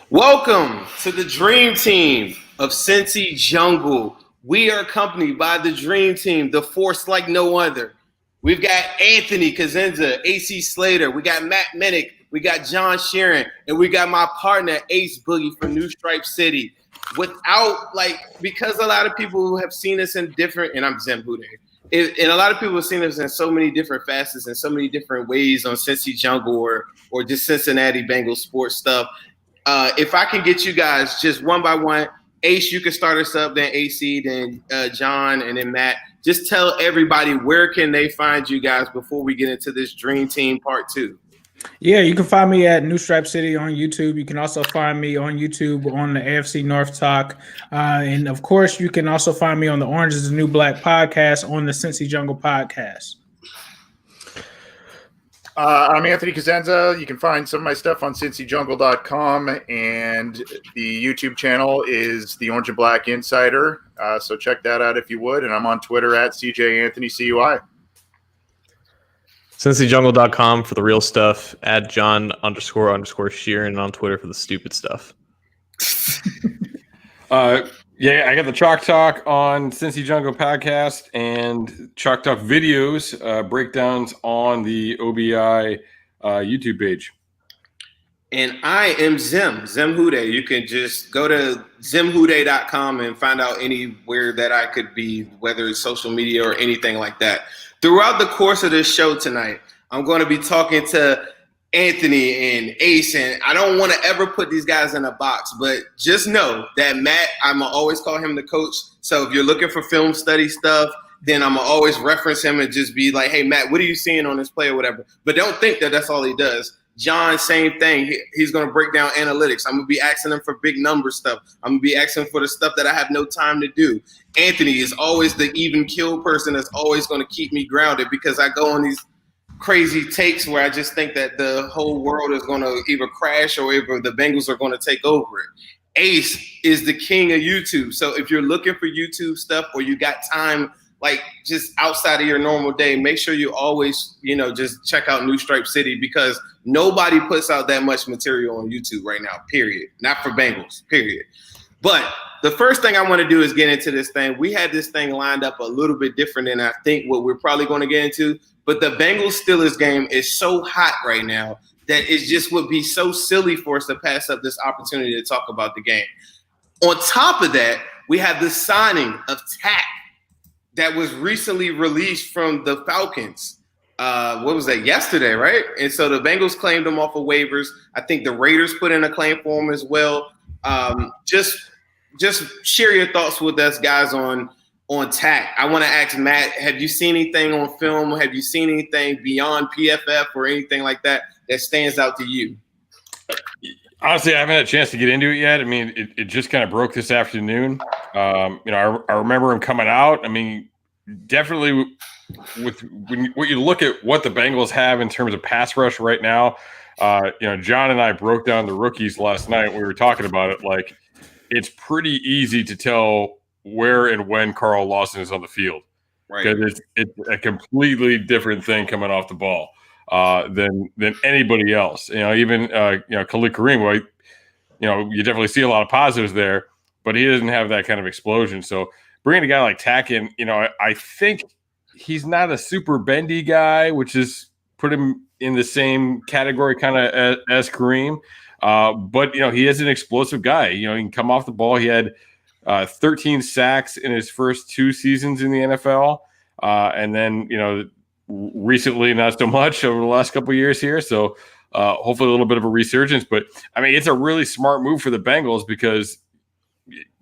Welcome to the dream team of Cincy Jungle. We are accompanied by the dream team, the force like no other. We've got Anthony Cosenza, AC Slater. We got Matt Minnick. We got John Sheeran. And we got my partner, Ace Boogie from New Stripe City. Because a lot of people have seen us in different, and I'm Zim WhoDey. And a lot of people have seen us in so many different facets and so many different ways on Cincy Jungle or just Cincinnati Bengals sports stuff. If I can get you guys just one by one, Ace, you can start us up, then AC, then John, and then Matt. Just tell everybody where can they find you guys before we get into this Dream Team Part 2. Yeah, you can find me at New Stripe City on YouTube. You can also find me on YouTube on the AFC North Talk. And, of course, you can also find me on the Orange is the New Black podcast on the Cincy Jungle podcast. I'm Anthony Cosenza. You can find some of my stuff on cincyjungle.com, and the YouTube channel is the Orange and Black Insider. So check that out if you would. And I'm on Twitter at CJAnthonyCUI. cincyjungle.com for the real stuff. Add John__Sheeran on Twitter for the stupid stuff. Yeah, I got the Chalk Talk on Cincy Jungle podcast and Chalk Talk videos, breakdowns on the OBI YouTube page. And I am Zim WhoDey. You can just go to zimwhodey.com and find out anywhere that I could be, whether it's social media or anything like that. Throughout the course of this show tonight, I'm going to be talking to Anthony and Ace, and I don't want to ever put these guys in a box, but just know that Matt, I'm going to always call him the coach. So if you're looking for film study stuff, then I'm going to always reference him and just be like, hey, Matt, what are you seeing on this play or whatever? But don't think that that's all he does. John, same thing. He's going to break down analytics. I'm going to be asking him for big number stuff. I'm going to be asking for the stuff that I have no time to do. Anthony is always the even kill person that's always going to keep me grounded because I go on these crazy takes where I just think that the whole world is going to either crash or either the Bengals are going to take over it. Ace is the king of YouTube. So if you're looking for YouTube stuff or you got time, like just outside of your normal day, make sure you always, just check out New Stripe City because nobody puts out that much material on YouTube right now, period. Not for Bengals, period. But the first thing I want to do is get into this thing. We had this thing lined up a little bit different than I think what we're probably going to get into. But the Bengals-Steelers game is so hot right now that it just would be so silly for us to pass up this opportunity to talk about the game. On top of that, we have the signing of Tack that was recently released from the Falcons. What was that? Yesterday, right? And so the Bengals claimed him off of waivers. I think the Raiders put in a claim for him as well. Just share your thoughts with us, guys, on Tack. I want to ask Matt, have you seen anything on film? Have you seen anything beyond PFF or anything like that stands out to you? Honestly, I haven't had a chance to get into it yet. I mean, it just kind of broke this afternoon. I remember him coming out. I mean, definitely when you look at what the Bengals have in terms of pass rush right now, John and I broke down the rookies last night. We were talking about it. Like, it's pretty easy to tell where and when Carl Lawson is on the field. Right. Because it's a completely different thing coming off the ball than anybody else. Even Khalid Kareem, you definitely see a lot of positives there, but he doesn't have that kind of explosion. So bringing a guy like Tack in, I think he's not a super bendy guy, which is put him in the same category kind of as Kareem. But he is an explosive guy. He can come off the ball. He had 13 sacks in his first 2 seasons in the NFL. And then, recently, not so much over the last couple of years here. So hopefully a little bit of a resurgence. But, I mean, it's a really smart move for the Bengals because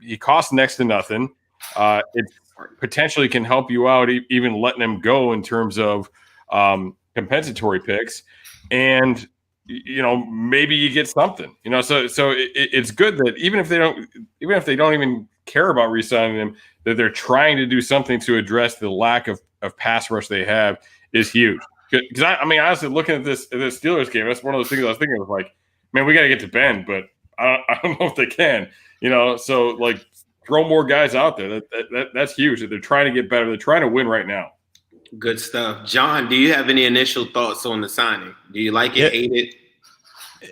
he costs next to nothing. It potentially can help you out, even letting him go in terms of compensatory picks. And, maybe you get something, so it's good that even if they don't even care about re-signing him, that they're trying to do something to address the lack of pass rush they have is huge. Because I mean, honestly, looking at this Steelers game, that's one of those things I was thinking of, like, man, we got to get to Ben, but I don't know if they can, so like throw more guys out there. That's huge. That they're trying to get better. They're trying to win right now. Good stuff. John, do you have any initial thoughts on the signing? Do you like it, hate it?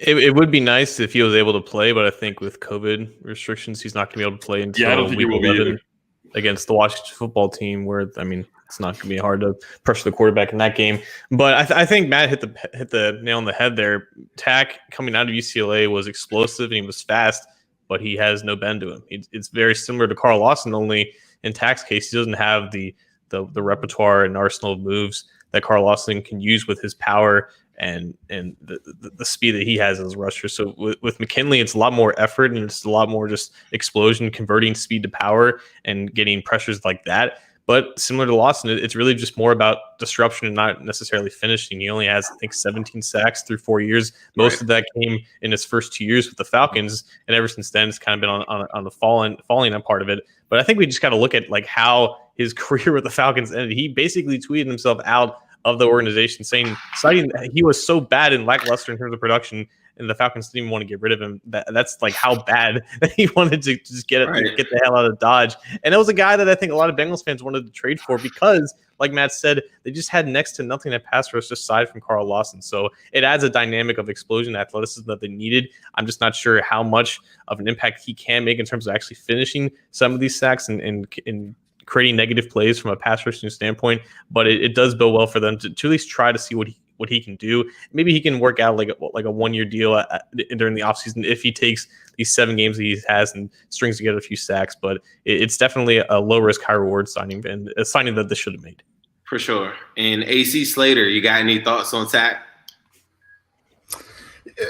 It would be nice if he was able to play, but I think with COVID restrictions, he's not going to be able to play until I don't think he week will be 11 either. against the Washington football team, where, I mean, it's not going to be hard to pressure the quarterback in that game. But I think Matt hit the nail on the head there. Tack coming out of UCLA was explosive and he was fast, but he has no bend to him. It's very similar to Carl Lawson, only in Tack's case, he doesn't have the repertoire and arsenal of moves that Carl Lawson can use with his power and the speed that he has as a rusher. So with McKinley, it's a lot more effort and it's a lot more just explosion, converting speed to power and getting pressures like that. But similar to Lawson, it's really just more about disruption and not necessarily finishing. He only has, I think, 17 sacks through 4 years. Most of that came in his first 2 years with the Falcons, and ever since then, it's kind of been on the falling on part of it. But I think we just got to look at like how his career with the Falcons ended. He basically tweeted himself out of the organization, citing that he was so bad and lackluster in terms of production, and the Falcons didn't even want to get rid of him. That's like how bad that he wanted to just get the hell out of Dodge. And it was a guy that I think a lot of Bengals fans wanted to trade for because, like Matt said, they just had next to nothing at pass rush aside from Carl Lawson. So it adds a dynamic of explosion, athleticism that they needed. I'm just not sure how much of an impact he can make in terms of actually finishing some of these sacks and creating negative plays from a pass rushing standpoint. But it does bode well for them to at least try to see what he can do. Maybe he can work out like a 1 year deal during the offseason if he takes these 7 games that he has and strings together a few sacks. But it's definitely a low risk, high reward signing, and a signing that they should have made. For sure. And AC Slater, you got any thoughts on Tack?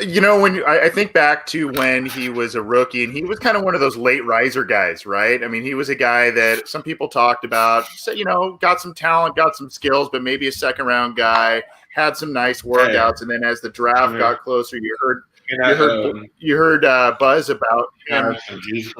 You know, when I think back to when he was a rookie, and he was kind of one of those late riser guys, right? I mean, he was a guy that some people talked about, said, you know, got some talent, got some skills, but maybe a second round guy, had some nice workouts. And then as the draft got closer, you heard buzz about him,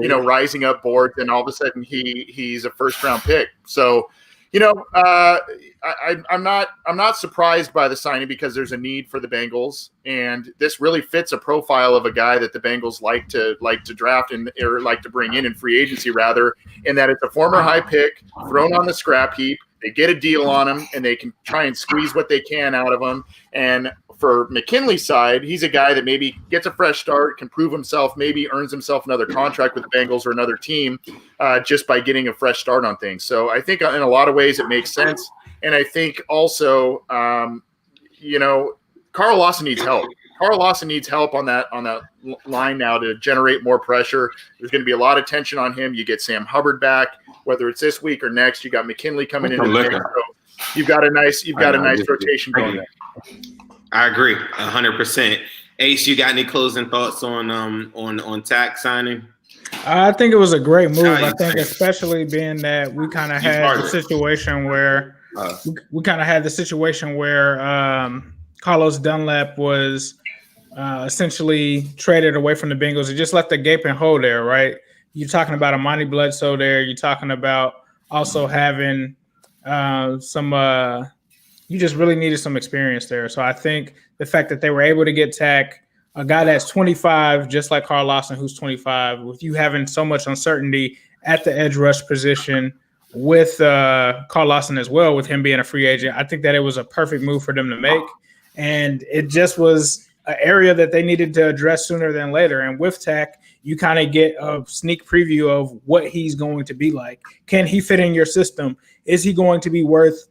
you know, rising up boards, and all of a sudden he's a first round pick. So, you know, I'm not surprised by the signing because there's a need for the Bengals, and this really fits a profile of a guy that the Bengals like to draft or like to bring in free agency, rather, in that it's a former high pick thrown on the scrap heap. They get a deal on him, and they can try and squeeze what they can out of him. And for McKinley's side, he's a guy that maybe gets a fresh start, can prove himself, maybe earns himself another contract with the Bengals or another team just by getting a fresh start on things. So I think in a lot of ways it makes sense. And I think also, you know, Carl Lawson needs help. Carl Lawson needs help on that line now to generate more pressure. There's going to be a lot of tension on him. You get Sam Hubbard back, whether it's this week or next. You got McKinley coming into the game. So you've got a nice rotation going there. I agree 100%. Ace, you got any closing thoughts on Tack signing? I think it was a great move. I think especially being that we kind of had the situation where Carlos Dunlap was essentially traded away from the Bengals. It just left a gaping hole there, right? You're talking about Amani Bledsoe there. You're talking about also having you just really needed some experience there. So I think the fact that they were able to get Tack, a guy that's 25, just like Carl Lawson, who's 25, with you having so much uncertainty at the edge rush position with Carl Lawson as well, with him being a free agent, I think that it was a perfect move for them to make. And it just was an area that they needed to address sooner than later. And with Tack, you kind of get a sneak preview of what he's going to be like. Can he fit in your system? Is he going to be worth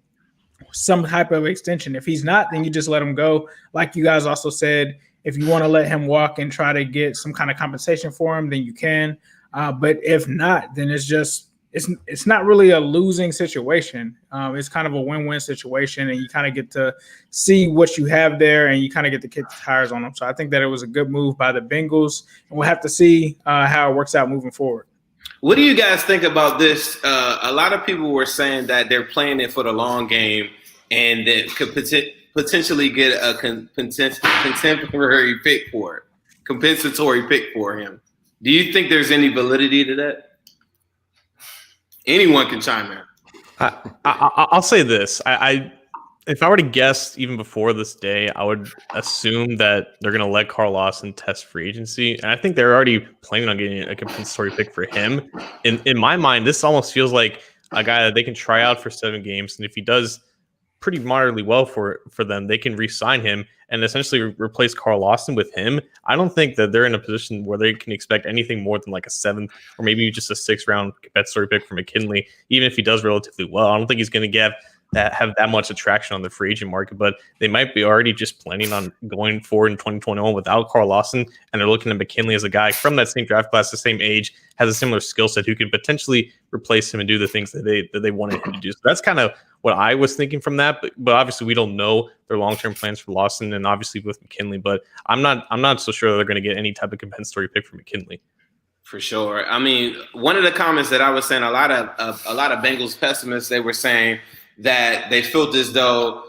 some type of extension? If he's not, then you just let him go. Like you guys also said, if you want to let him walk and try to get some kind of compensation for him, then you can. But if not, then it's not really a losing situation. It's kind of a win-win situation, and you kind of get to see what you have there, and you kind of get to kick the tires on them. So I think that it was a good move by the Bengals, and we'll have to see how it works out moving forward. What do you guys think about this? A lot of people were saying that they're playing it for the long game and that could potentially get a compensatory pick for him. Do you think there's any validity to that? Anyone can chime in. I'll say this. If I were to guess even before this day, I would assume that they're going to let Carl Lawson test free agency. And I think they're already planning on getting a compensatory pick for him. In my mind, this almost feels like a guy that they can try out for 7 games. And if he does pretty moderately well for them. They can re-sign him and essentially replace Carl Lawson with him. I don't think that they're in a position where they can expect anything more than like a 7th or maybe just a 6th round compensatory pick for McKinley, even if he does relatively well. I don't think he's going to have that much attraction on the free agent market, but they might be already just planning on going forward in 2021 without Carl Lawson, and they're looking at McKinley as a guy from that same draft class, the same age, has a similar skill set, who could potentially replace him and do the things that they wanted him to do. So that's kind of what I was thinking from that, but obviously we don't know their long-term plans for Lawson and obviously with McKinley, but I'm not so sure they're going to get any type of compensatory pick for McKinley. For sure. I mean, one of the comments that I was saying, a lot of Bengals pessimists, they were saying that they felt as though,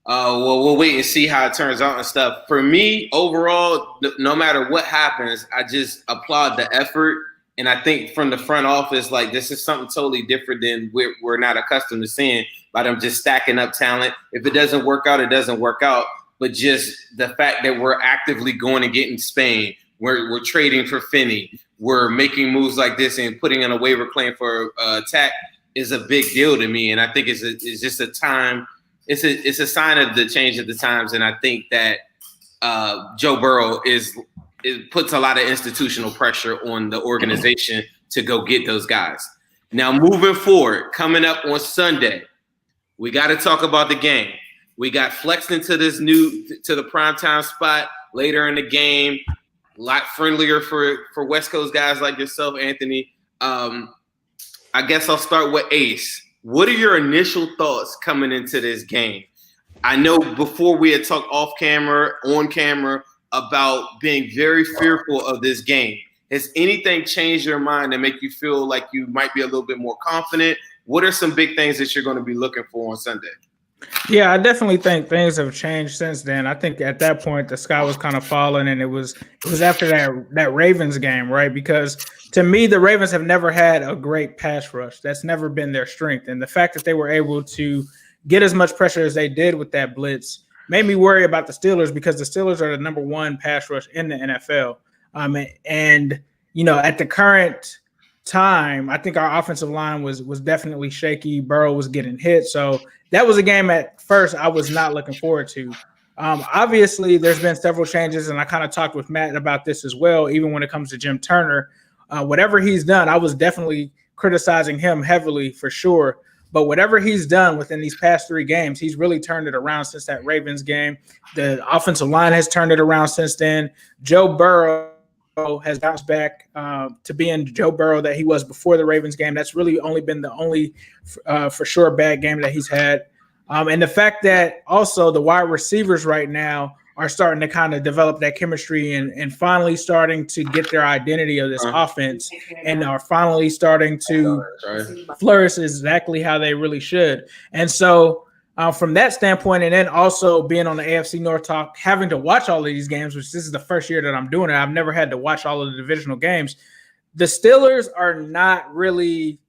well, we'll wait and see how it turns out and stuff. For me, overall, no matter what happens, I just applaud the effort. And I think from the front office, like, this is something totally different than we're not accustomed to seeing, by them just stacking up talent. If it doesn't work out, it doesn't work out. But just the fact that we're actively going and getting Spain, we're trading for Finney, we're making moves like this and putting in a waiver claim for attack is a big deal to me. And I think it's just a time. It's a sign of the change of the times. And I think that Joe Burrow puts a lot of institutional pressure on the organization to go get those guys. Now, moving forward, coming up on Sunday, we got to talk about the game. We got flexed into to the primetime spot later in the game. A lot friendlier for West Coast guys like yourself, Anthony. I guess I'll start with Ace. What are your initial thoughts coming into this game? I know before we had talked off camera, on camera, about being very fearful of this game. Has anything changed your mind to make you feel like you might be a little bit more confident? What are some big things that you're going to be looking for on Sunday? Yeah, I definitely think things have changed since then. I think at that point the sky was kind of falling, and it was after that Ravens game, right? Because to me, the Ravens have never had a great pass rush. That's never been their strength. And the fact that they were able to get as much pressure as they did with that blitz made me worry about the Steelers, because the Steelers are the number 1 pass rush in the NFL. And you know, at the current time, I think our offensive line was definitely shaky. Burrow was getting hit. So that was a game at first I was not looking forward to. Obviously, there's been several changes, and I kind of talked with Matt about this as well, even when it comes to Jim Turner. Whatever he's done, I was definitely criticizing him heavily for sure. But whatever he's done within these past 3 games, he's really turned it around since that Ravens game. The offensive line has turned it around since then. Joe Burrow has bounced back to being Joe Burrow that he was before the Ravens game. That's really only been the only for sure bad game that he's had. And the fact that also the wide receivers right now are starting to kind of develop that chemistry and finally starting to get their identity of this offense, and are finally starting to flourish exactly how they really should. And so from that standpoint, and then also being on the AFC North talk, having to watch all of these games, which this is the first year that I'm doing it. I've never had to watch all of the divisional games. The Steelers are not really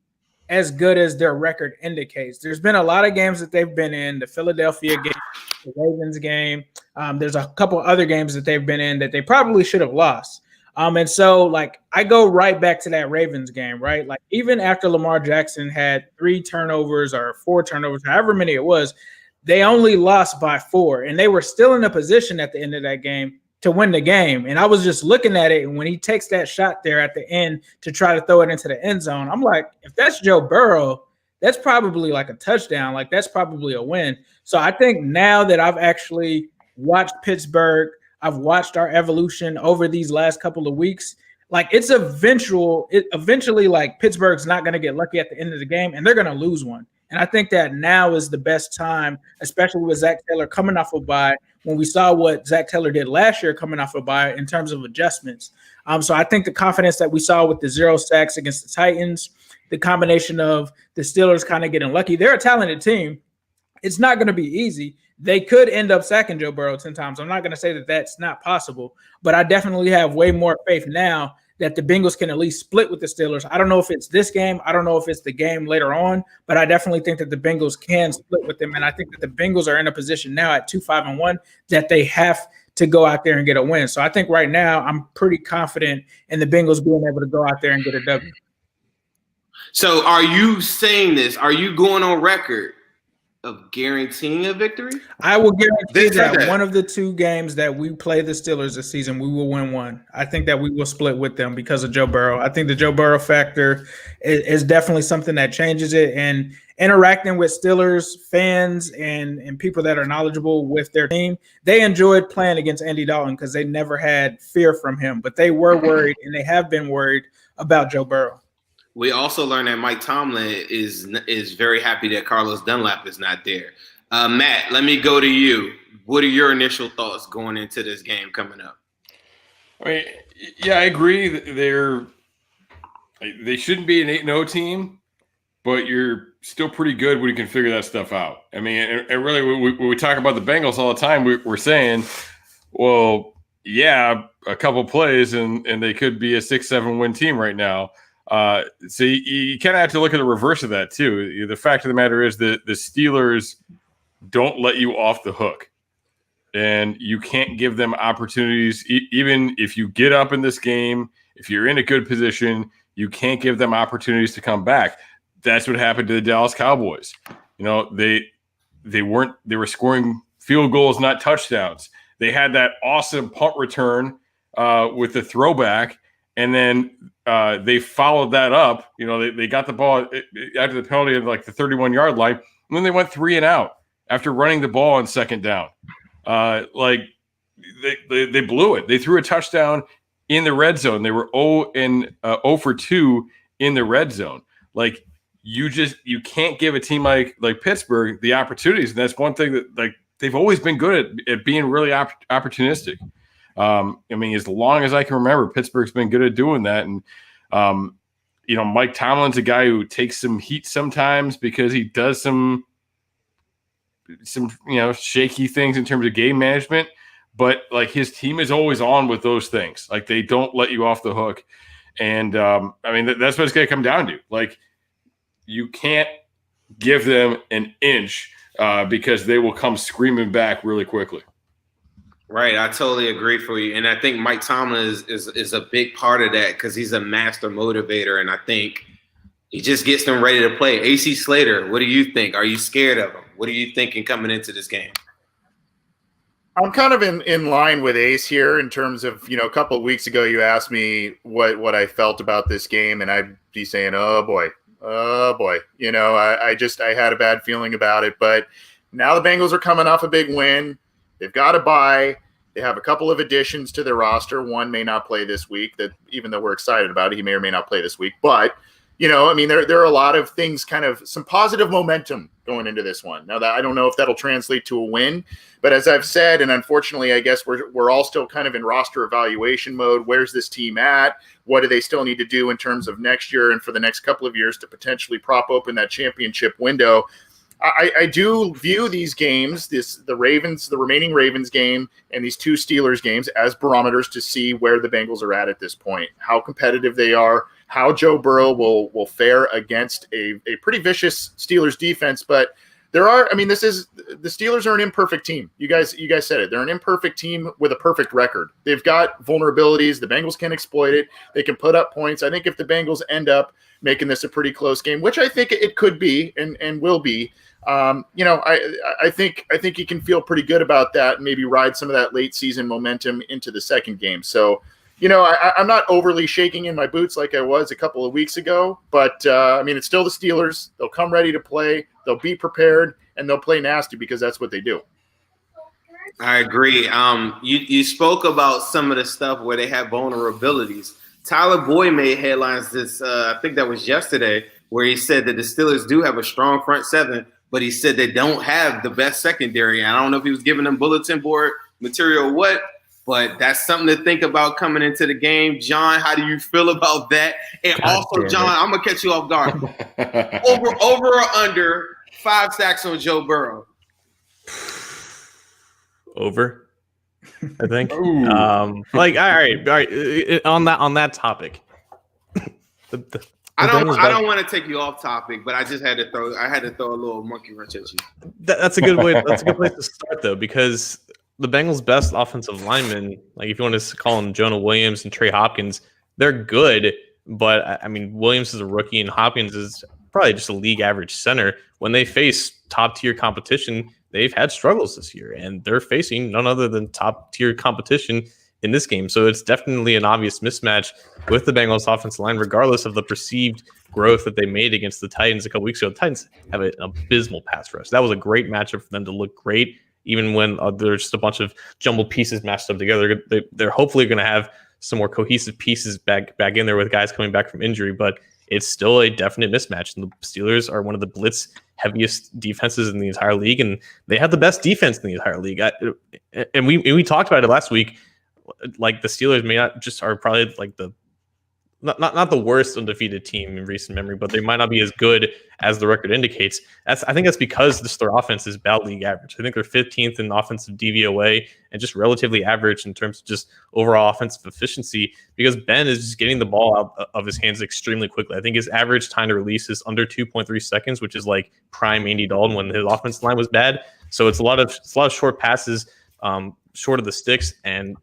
as good as their record indicates. There's been a lot of games that they've been in, the Philadelphia game, the Ravens game. There's a couple other games that they've been in that they probably should have lost. And so, like, I go right back to that Ravens game, right? Like, even after Lamar Jackson had 3 turnovers or 4 turnovers, however many it was, they only lost by 4. And they were still in a position at the end of that game to win the game. And I was just looking at it, and when he takes that shot there at the end to try to throw it into the end zone, I'm like, if that's Joe Burrow, that's probably like a touchdown. Like, that's probably a win. So I think now that I've actually watched Pittsburgh, I've watched our evolution over these last couple of weeks, like, it's eventually like Pittsburgh's not going to get lucky at the end of the game, and they're going to lose one. And I think that now is the best time, especially with Zach Taylor coming off a bye, when we saw what Zach Taylor did last year coming off a bye in terms of adjustments. So I think the confidence that we saw with the 0 sacks against the Titans, the combination of the Steelers kind of getting lucky, they're a talented team. It's not going to be easy. They could end up sacking Joe Burrow 10 times. I'm not going to say that that's not possible, but I definitely have way more faith now that the Bengals can at least split with the Steelers. I don't know if it's this game. I don't know if it's the game later on, but I definitely think that the Bengals can split with them. And I think that the Bengals are in a position now at 2-5-1 that they have to go out there and get a win. So I think right now I'm pretty confident in the Bengals being able to go out there and get a W. So are you saying this? Are you going on record of guaranteeing a victory? I will guarantee They said that that. one of the two games that we play the Steelers this season, we will win one. I think that we will split with them because of Joe Burrow. I think the Joe Burrow factor is definitely something that changes it. And interacting with Steelers fans and people that are knowledgeable with their team, they enjoyed playing against Andy Dalton because they never had fear from him. But they were worried, and they have been worried about Joe Burrow. We also learned that Mike Tomlin is very happy that Carlos Dunlap is not there. Matt, let me go to you. What are your initial thoughts going into this game coming up? I mean, yeah, I agree. They shouldn't be an 8-0 team, but you're still pretty good when you can figure that stuff out. I mean, and really, when we talk about the Bengals all the time, we're saying, well, yeah, a couple plays and they could be a 6-7 win team right now. So you kind of have to look at the reverse of that too. The fact of the matter is that the Steelers don't let you off the hook, and you can't give them opportunities. Even if you get up in this game, if you're in a good position, you can't give them opportunities to come back. That's what happened to the Dallas Cowboys. You know, they were scoring field goals, not touchdowns. They had that awesome punt return with the throwback, and then they followed that up. You know, they got the ball after the penalty at like the 31-yard line, and then they went 3 and out after running the ball on second down. Like they blew it. They threw a touchdown in the red zone. They were 0 for 2 in the red zone. Like you can't give a team like Pittsburgh the opportunities, and that's one thing that like they've always been good at being really opportunistic. I mean, as long as I can remember, Pittsburgh's been good at doing that. And, you know, Mike Tomlin's a guy who takes some heat sometimes because he does some, you know, shaky things in terms of game management. But, like, his team is always on with those things. Like, they don't let you off the hook. And, I mean, that's what it's going to come down to. Like, you can't give them an inch because they will come screaming back really quickly. Right, I totally agree for you, and I think Mike Tomlin is a big part of that because he's a master motivator, and I think he just gets them ready to play. AC Slater, what do you think? Are you scared of him? What are you thinking coming into this game? I'm kind of in line with Ace here in terms of, you know, a couple of weeks ago you asked me what I felt about this game, and I'd be saying, oh boy, you know, I had a bad feeling about it, but now the Bengals are coming off a big win. They've got a bye. They have a couple of additions to their roster. One may not play this week. That even though we're excited about it, he may or may not play this week. But, you know, I mean, there are a lot of things, kind of some positive momentum going into this one. Now, that I don't know if that'll translate to a win, but as I've said, and unfortunately, I guess we're all still kind of in roster evaluation mode. Where's this team at? What do they still need to do in terms of next year and for the next couple of years to potentially prop open that championship window? I do view these games, the remaining Ravens game and these two Steelers games as barometers to see where the Bengals are at this point, how competitive they are, how Joe Burrow will fare against a pretty vicious Steelers defense. But the Steelers are an imperfect team. You guys said it. They're an imperfect team with a perfect record. They've got vulnerabilities. The Bengals can exploit it. They can put up points. I think if the Bengals end up making this a pretty close game, which I think it could be and will be, you know, I think you can feel pretty good about that and maybe ride some of that late season momentum into the second game. So, you know, I'm not overly shaking in my boots like I was a couple of weeks ago, but I mean, it's still the Steelers. They'll come ready to play. They'll be prepared, and they'll play nasty because that's what they do. I agree. You spoke about some of the stuff where they have vulnerabilities. Tyler Boyd made headlines this, I think that was yesterday, where he said that the Steelers do have a strong front seven, but he said they don't have the best secondary. I don't know if he was giving them bulletin board material or what, but that's something to think about coming into the game. John, how do you feel about that? And also, John, I'm going to catch you off guard. Over or under 5 sacks on Joe Burrow? Over, I think. Like, all right. On that topic. I don't want to take you off topic, but I just had to throw a little monkey wrench at you. That's a good way. That's a good place to start, though, because the Bengals' best offensive linemen, like if you want to call them Jonah Williams and Trey Hopkins, they're good. But I mean, Williams is a rookie, and Hopkins is probably just a league average center. When they face top tier competition, they've had struggles this year, and they're facing none other than top tier competition in this game. So it's definitely an obvious mismatch with the Bengals offensive line, regardless of the perceived growth that they made against the Titans a couple weeks ago. The Titans have an abysmal pass rush. That was a great matchup for them to look great, even when there's just a bunch of jumbled pieces matched up together. They're hopefully going to have some more cohesive pieces back in there with guys coming back from injury, but it's still a definite mismatch. And the Steelers are one of the blitz heaviest defenses in the entire league, and they have the best defense in the entire league. And we talked about it last week. Like, the Steelers may not just are probably like the not the worst undefeated team in recent memory, but they might not be as good as the record indicates. I think that's because their offense is about league average. I think they're 15th in offensive DVOA and just relatively average in terms of just overall offensive efficiency, because Ben is just getting the ball out of his hands extremely quickly. I think his average time to release is under 2.3 seconds, which is like prime Andy Dalton when his offensive line was bad. So it's a lot of short passes, short of the sticks, and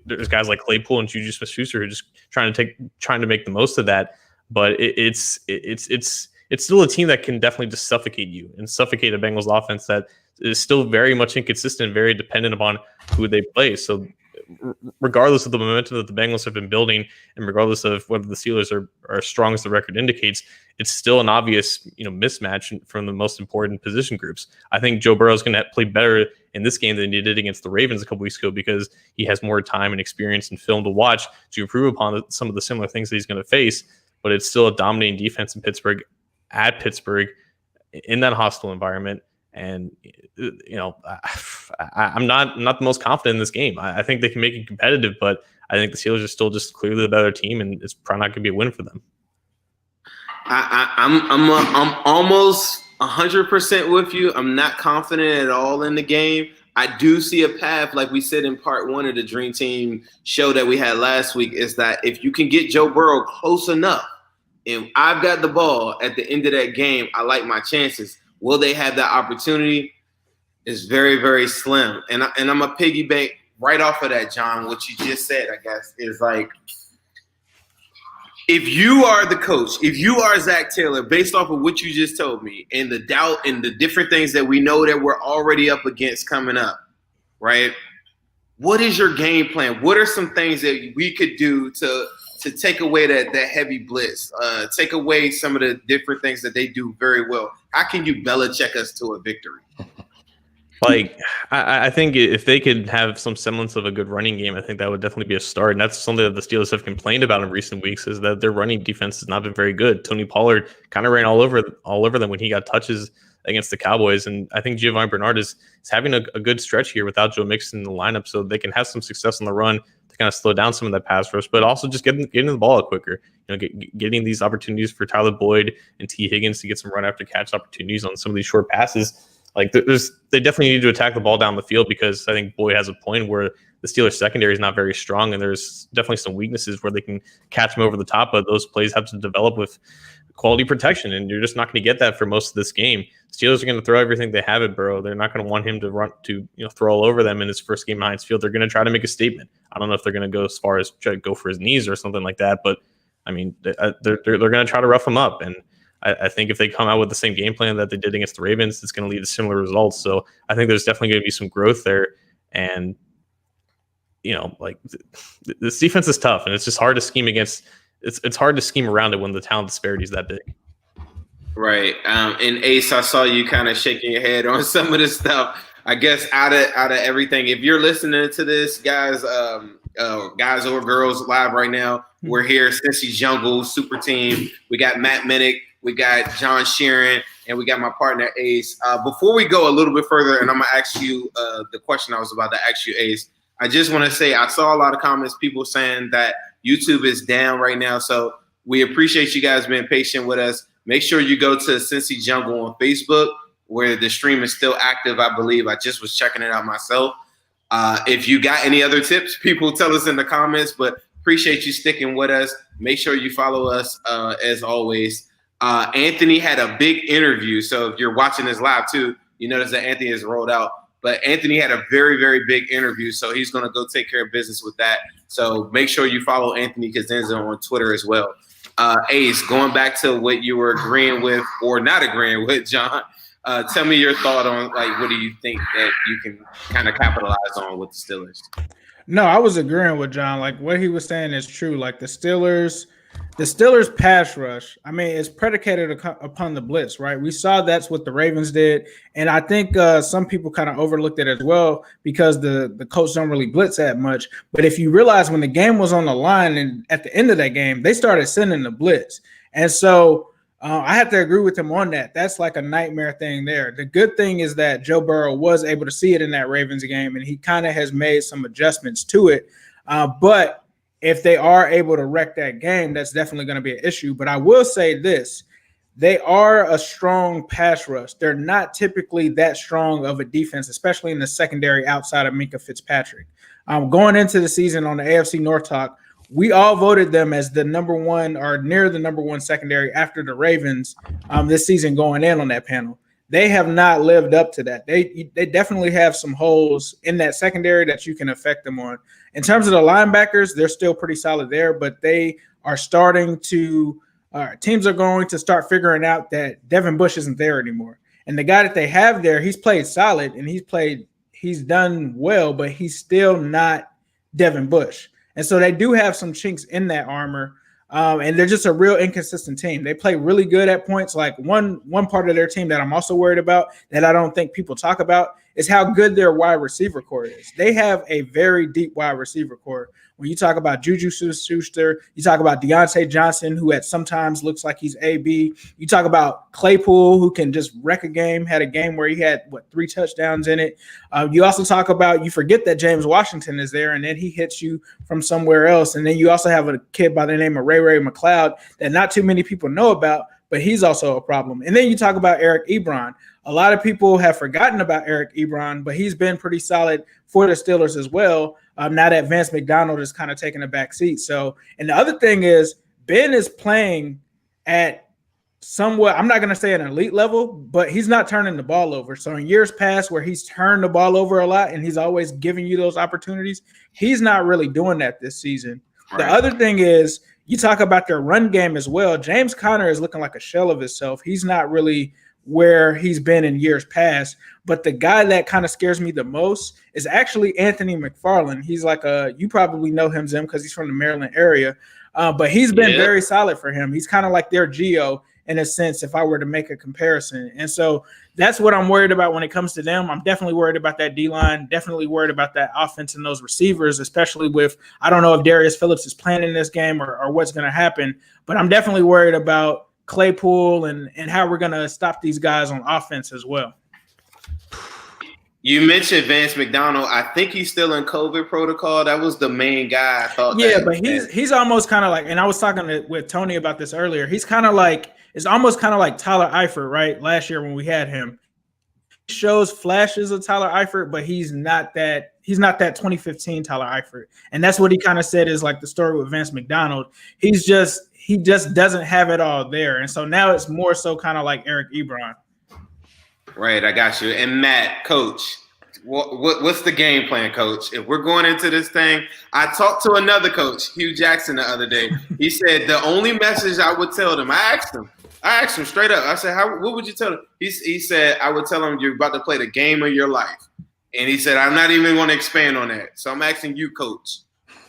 there's guys like Claypool and Juju Smith-Schuster who are just trying to make the most of that. But it's still a team that can definitely just suffocate you and suffocate a Bengals offense that is still very much inconsistent, very dependent upon who they play. So regardless of the momentum that the Bengals have been building, and regardless of whether the Steelers are as strong as the record indicates, it's still an obvious mismatch from the most important position groups. I think Joe Burrow is going to play better in this game than he did against the Ravens a couple weeks ago, because he has more time and experience and film to watch to improve upon some of the similar things that he's going to face. But it's still a dominating defense in Pittsburgh, at Pittsburgh, in that hostile environment. And I'm not the most confident in this game. I think they can make it competitive, but I think the Steelers are still just clearly the better team, and it's probably not going to be a win for them. I'm almost 100% with you. I'm not confident at all in the game. I do see a path, like we said in part one of the Dream Team show that we had last week, is that if you can get Joe Burrow close enough, and I've got the ball at the end of that game, I like my chances. Will they have that opportunity? It's very, very slim. And I'm a piggyback right off of that, John. What you just said, I guess, is like, if you are the coach, if you are Zach Taylor, based off of what you just told me and the doubt and the different things that we know that we're already up against coming up, right? What is your game plan? What are some things that we could do to take away that heavy blitz, take away some of the different things that they do very well? How can you Belichick us to a victory? Like, I think if they could have some semblance of a good running game, I think that would definitely be a start. And that's something that the Steelers have complained about in recent weeks, is that their running defense has not been very good. Tony Pollard kind of ran all over them when he got touches against the Cowboys. And I think Giovanni Bernard is having a good stretch here without Joe Mixon in the lineup, so they can have some success on the run to kind of slow down some of that pass rush, but also just getting the ball out quicker. Getting these opportunities for Tyler Boyd and T. Higgins to get some run after catch opportunities on some of these short passes. Like, they definitely need to attack the ball down the field, because I think Boyd has a point where the Steelers secondary is not very strong, and there's definitely some weaknesses where they can catch him over the top, but those plays have to develop with quality protection, and you're just not going to get that for most of this game. Steelers are going to throw everything they have at Burrow. They're not going to want him to throw all over them in his first game behind field. They're going to try to make a statement. I don't know if they're going to go as far as try to go for his knees or something like that, but I mean, they're going to try to rough him up. And I think if they come out with the same game plan that they did against the Ravens, it's going to lead to similar results. So I think there's definitely going to be some growth there. And, this defense is tough, and it's just hard to scheme against. It's hard to scheme around it when the talent disparity is that big. Right. And Ace, I saw you kind of shaking your head on some of this stuff. I guess out of everything, if you're listening to this, guys or girls live right now, we're here, Cincy Jungle, super team. We got Matt Minnick, we got John Sheeran, and we got my partner Ace. Before we go a little bit further, and I'm gonna ask you the question I was about to ask you, Ace, I just want to say I saw a lot of comments, people saying that YouTube is down right now. So we appreciate you guys being patient with us. Make sure you go to Cincy Jungle on Facebook, where the stream is still active, I believe. I just was checking it out myself. If you got any other tips, people tell us in the comments, but appreciate you sticking with us. Make sure you follow us as always. Anthony had a big interview. So if you're watching this live too, you notice that Anthony has rolled out. But Anthony had a very, very big interview. So he's going to go take care of business with that. So make sure you follow Anthony Cosenza on Twitter as well. Ace, going back to what you were agreeing with or not agreeing with, John, tell me your thought on, like, what do you think that you can kind of capitalize on with the Steelers? No, I was agreeing with John. Like, what he was saying is true. Like, the Steelers pass rush, I mean, it's predicated upon the blitz, right? We saw that's what the Ravens did. And I think some people kind of overlooked it as well because the coach don't really blitz that much. But if you realize when the game was on the line and at the end of that game, they started sending the blitz. And so I have to agree with him on that. That's like a nightmare thing there. The good thing is that Joe Burrow was able to see it in that Ravens game, and he kind of has made some adjustments to it. But if they are able to wreck that game, that's definitely going to be an issue. But I will say this. They are a strong pass rush. They're not typically that strong of a defense, especially in the secondary outside of Minkah Fitzpatrick. Going into the season on the AFC North Talk, we all voted them as the number one or near the number one secondary after the Ravens this season going in on that panel. They have not lived up to that. They definitely have some holes in that secondary that you can affect them on. In terms of the linebackers, they're still pretty solid there, but they are starting to teams are going to start figuring out that Devin Bush isn't there anymore. And the guy that they have there, he's played solid and he's done well, but he's still not Devin Bush. And so they do have some chinks in that armor. And they're just a real inconsistent team. They play really good at points. Like one part of their team that I'm also worried about that I don't think people talk about is how good their wide receiver core is. They have a very deep wide receiver core. When you talk about Juju Schuster, you talk about Deontay Johnson, who at sometimes looks like he's AB. You talk about Claypool, who can just wreck a game, had a game where he had, 3 touchdowns in it. You also talk about, you forget that James Washington is there, and then he hits you from somewhere else. And then you also have a kid by the name of Ray McLeod that not too many people know about, but he's also a problem. And then you talk about Eric Ebron. A lot of people have forgotten about Eric Ebron, but he's been pretty solid for the Steelers as well. Now that Vance McDonald is kind of taking a back seat. So, and the other thing is Ben is playing at somewhat, I'm not going to say an elite level, but he's not turning the ball over. So in years past where he's turned the ball over a lot and he's always giving you those opportunities, he's not really doing that this season. Right. The other thing is you talk about their run game as well. James Conner is looking like a shell of himself. He's not really where he's been in years past. But the guy that kind of scares me the most is actually Anthony McFarland. He's like you probably know him, Zim, because he's from the Maryland area. But he's been very solid for him. He's kind of like their Geo in a sense, if I were to make a comparison. And so that's what I'm worried about when it comes to them. I'm definitely worried about that D-line, definitely worried about that offense and those receivers, especially with, I don't know if Darius Phillips is playing in this game or what's going to happen, but I'm definitely worried about Claypool and how we're going to stop these guys on offense as well. You mentioned Vance McDonald. I think he's still in COVID protocol. That was the main guy I thought. Yeah, but he's almost kind of like, and I was talking with Tony about this earlier. He's kind of like, it's almost kind of like Tyler Eifert, right? Last year when we had him. He shows flashes of Tyler Eifert, but he's not that 2015 Tyler Eifert. And that's what he kind of said is like the story with Vance McDonald. He just doesn't have it all there. And so now it's more so kind of like Eric Ebron. Right, I got you. And Matt, coach, what's the game plan, coach? If we're going into this thing, I talked to another coach, Hugh Jackson, the other day. He said the only message I would tell them, I asked him straight up. I said, what would you tell them? He said, I would tell them you're about to play the game of your life. And he said, I'm not even going to expand on that. So I'm asking you, coach,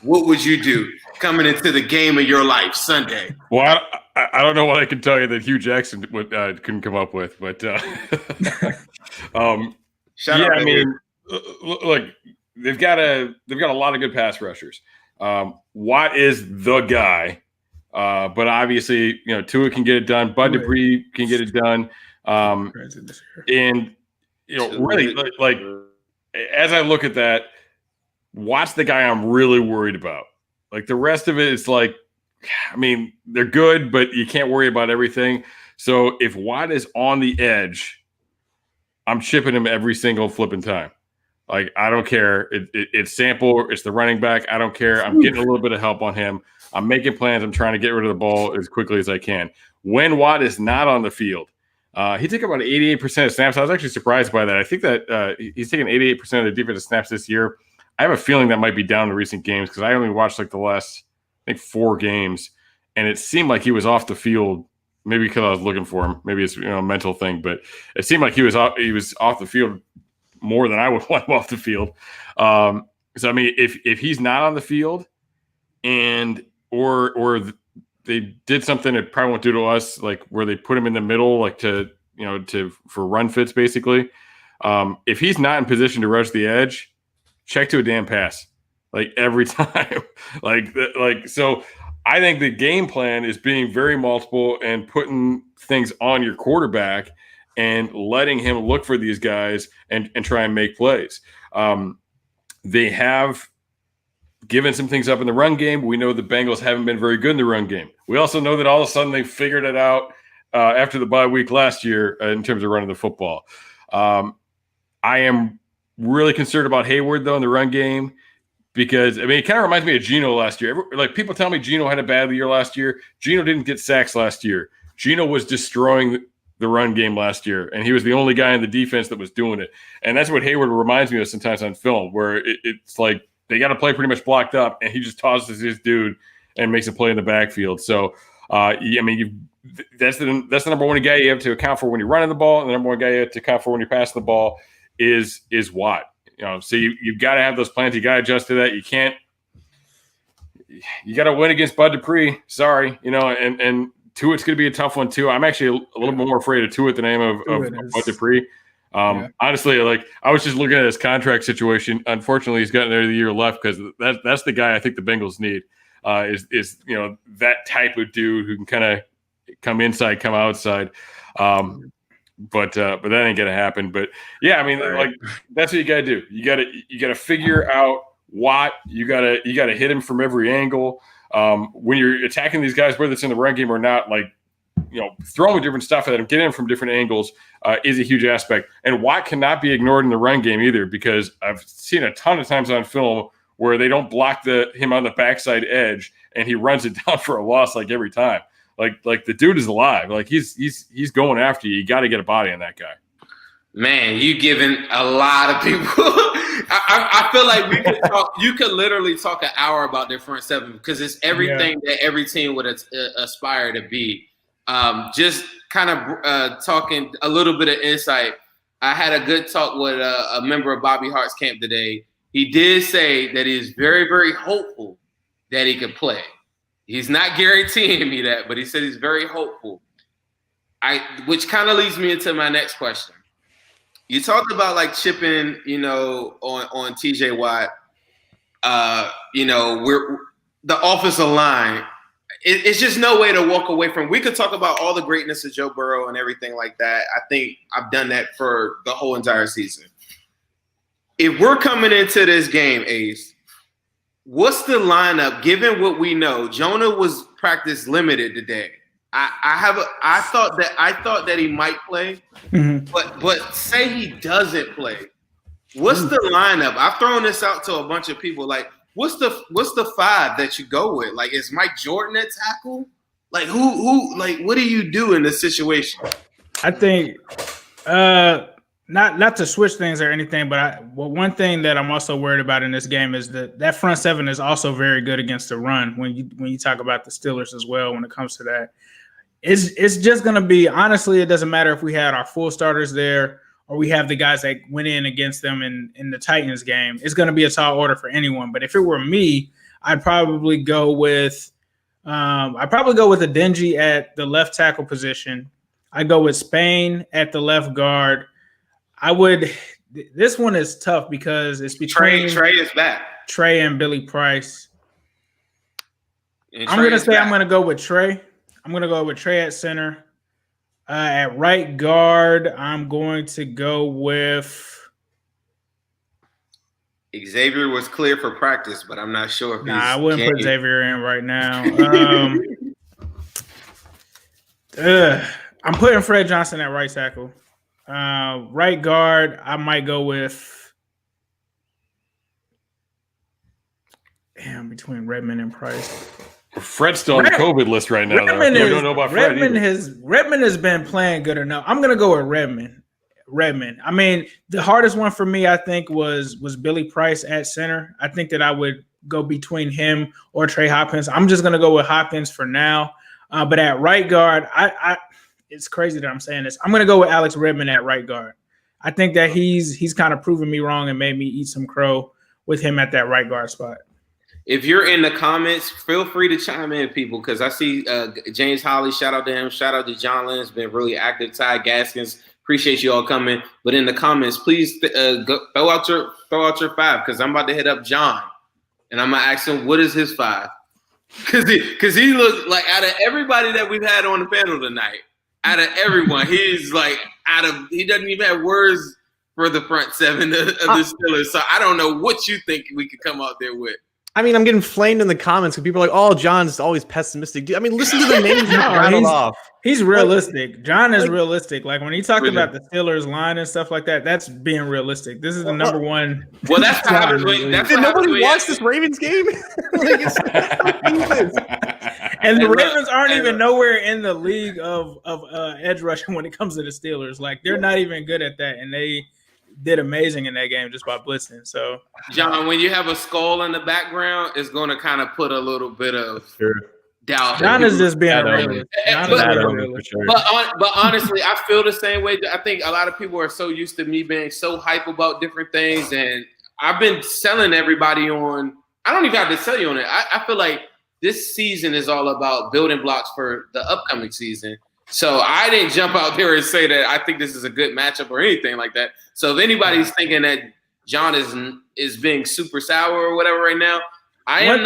what would you do coming into the game of your life Sunday? Well, I don't know what I can tell you that Hugh Jackson couldn't come up with, but Shout out, I mean, look, they've got a lot of good pass rushers. Watt is the guy, but obviously, Tua can get it done. Bud Dupree can get it done, and really, like as I look at that, Watt's the guy I'm really worried about. Like the rest of it is like, I mean, they're good, but you can't worry about everything. So if Watt is on the edge, I'm chipping him every single flipping time. Like, I don't care. It's Sample. It's the running back. I don't care. I'm getting a little bit of help on him. I'm making plans. I'm trying to get rid of the ball as quickly as I can. When Watt is not on the field, he took about 88% of snaps. I was actually surprised by that. I think that he's taken 88% of the defensive snaps this year. I have a feeling that might be down in recent games because I only watched like the last, I think, 4 games. and it seemed like he was off the field. Maybe because I was looking for him. Maybe it's a mental thing, but it seemed like he was off the field more than I would want him off the field. So I mean, if he's not on the field, and or they did something that probably won't do to us, like where they put him in the middle, like for run fits basically. If he's not in position to rush the edge, check to a damn pass, like every time, like so. I think the game plan is being very multiple and putting things on your quarterback and letting him look for these guys and try and make plays. They have given some things up in the run game. We know the Bengals haven't been very good in the run game. We also know that all of a sudden they figured it out after the bye week last year in terms of running the football. I am really concerned about Hayward, though, in the run game. Because, I mean, it kind of reminds me of Geno last year. Like, people tell me Geno had a bad year last year. Geno didn't get sacks last year. Geno was destroying the run game last year, and he was the only guy in the defense that was doing it. And that's what Hayward reminds me of sometimes on film, where it's like they got to play pretty much blocked up, and he just tosses his dude and makes a play in the backfield. So, I mean, that's the number one guy you have to account for when you're running the ball, and the number one guy you have to account for when you're passing the ball is Watt. So you've got to have those plans. You got to adjust to that. You can't. You got to win against Bud Dupree. Sorry, and Tuitt's going to be a tough one too. I'm actually a little bit more afraid of Tuitt than I am of Bud Dupree. Honestly, like I was just looking at his contract situation. Unfortunately, he's got another year left because that's the guy I think the Bengals need. Is that type of dude who can kind of come inside, come outside. But that ain't gonna happen. But yeah, I mean, like that's what you gotta do. You gotta figure out Watt. You gotta hit him from every angle. When you're attacking these guys, whether it's in the run game or not, like throwing different stuff at him, getting him from different angles is a huge aspect. And Watt cannot be ignored in the run game either, because I've seen a ton of times on film where they don't block him on the backside edge and he runs it down for a loss like every time. Like the dude is alive. Like he's going after you. You got to get a body on that guy. Man, you giving a lot of people. I feel like we could talk. You could literally talk an hour about their front seven because it's everything that every team would aspire to be. Just kind of talking a little bit of insight. I had a good talk with a member of Bobby Hart's camp today. He did say that he's very, very hopeful that he could play. He's not guaranteeing me that, but he said he's very hopeful. Which kind of leads me into my next question. You talked about like chipping, on TJ Watt. We're the offensive line. It's just no way to walk away from. We could talk about all the greatness of Joe Burrow and everything like that. I think I've done that for the whole entire season. If we're coming into this game, Ace, what's the lineup? Given what we know, Jonah was practice limited today. I thought that he might play, but say he doesn't play. What's the lineup? I've thrown this out to a bunch of people. Like, what's the five that you go with? Like, is Mike Jordan at tackle? Like, who? Like, what do you do in this situation? I think, not to switch things or anything, but one thing that I'm also worried about in this game is that front seven is also very good against the run. When you talk about the Steelers as well, when it comes to that, it's just going to be, honestly, it doesn't matter if we had our full starters there or we have the guys that went in against them in the Titans game. It's going to be a tall order for anyone. But if it were me, I'd probably go with a Dingy at the left tackle position. I'd go with Spain at the left guard. This one is tough because it's between Trey is back. Trey and Billy Price. I'm going to go with Trey. I'm going to go with Trey at center. At right guard, I'm going to go with Xavier was clear for practice, but I'm not sure if I wouldn't put Xavier in right now. I'm putting Fred Johnson at right tackle. Right guard, I might go with between Redmond and Price. Fred's still on the COVID list right now. Redmond don't know about Fred Redmond has been playing good enough. I'm gonna go with Redmond. I mean, the hardest one for me, I think, was Billy Price at center. I think that I would go between him or Trey Hopkins. I'm just going to go with Hopkins for now. But at right guard, it's crazy that I'm saying this. I'm going to go with Alex Redmond at right guard. I think that he's kind of proven me wrong and made me eat some crow with him at that right guard spot. If you're in the comments, feel free to chime in, people, because I see James Holly, shout out to him. Shout out to John Lynn's been really active. Ty Gaskins, appreciate you all coming. But in the comments, please throw out your 5, because I'm about to hit up John, and I'm gonna ask him what is his 5, because he looks like, out of everybody that we've had on the panel tonight, out of everyone, he's like he doesn't even have words for the front 7 of the Steelers. So I don't know what you think we could come out there with. I mean, I'm getting flamed in the comments because people are like, "Oh, John's always pessimistic." I mean, listen to the names you rattled off. He's realistic. John is realistic. Like when he talked about the Steelers line and stuff like that, that's being realistic. This is the number one. Well, that's what happens. Nobody watched this Ravens game. And the Ravens aren't even nowhere in the league of edge rushing when it comes to the Steelers. Like they're not even good at that, and they did amazing in that game just by blitzing. So, John, when you have a skull in the background, it's going to kind of put a little bit of doubt. John is just being a realist. But honestly, I feel the same way. I think a lot of people are so used to me being so hype about different things, and I've been selling everybody on. I don't even have to sell you on it. I feel like this season is all about building blocks for the upcoming season. So I didn't jump out there and say that I think this is a good matchup or anything like that. So if anybody's thinking that John is being super sour or whatever right now, I'm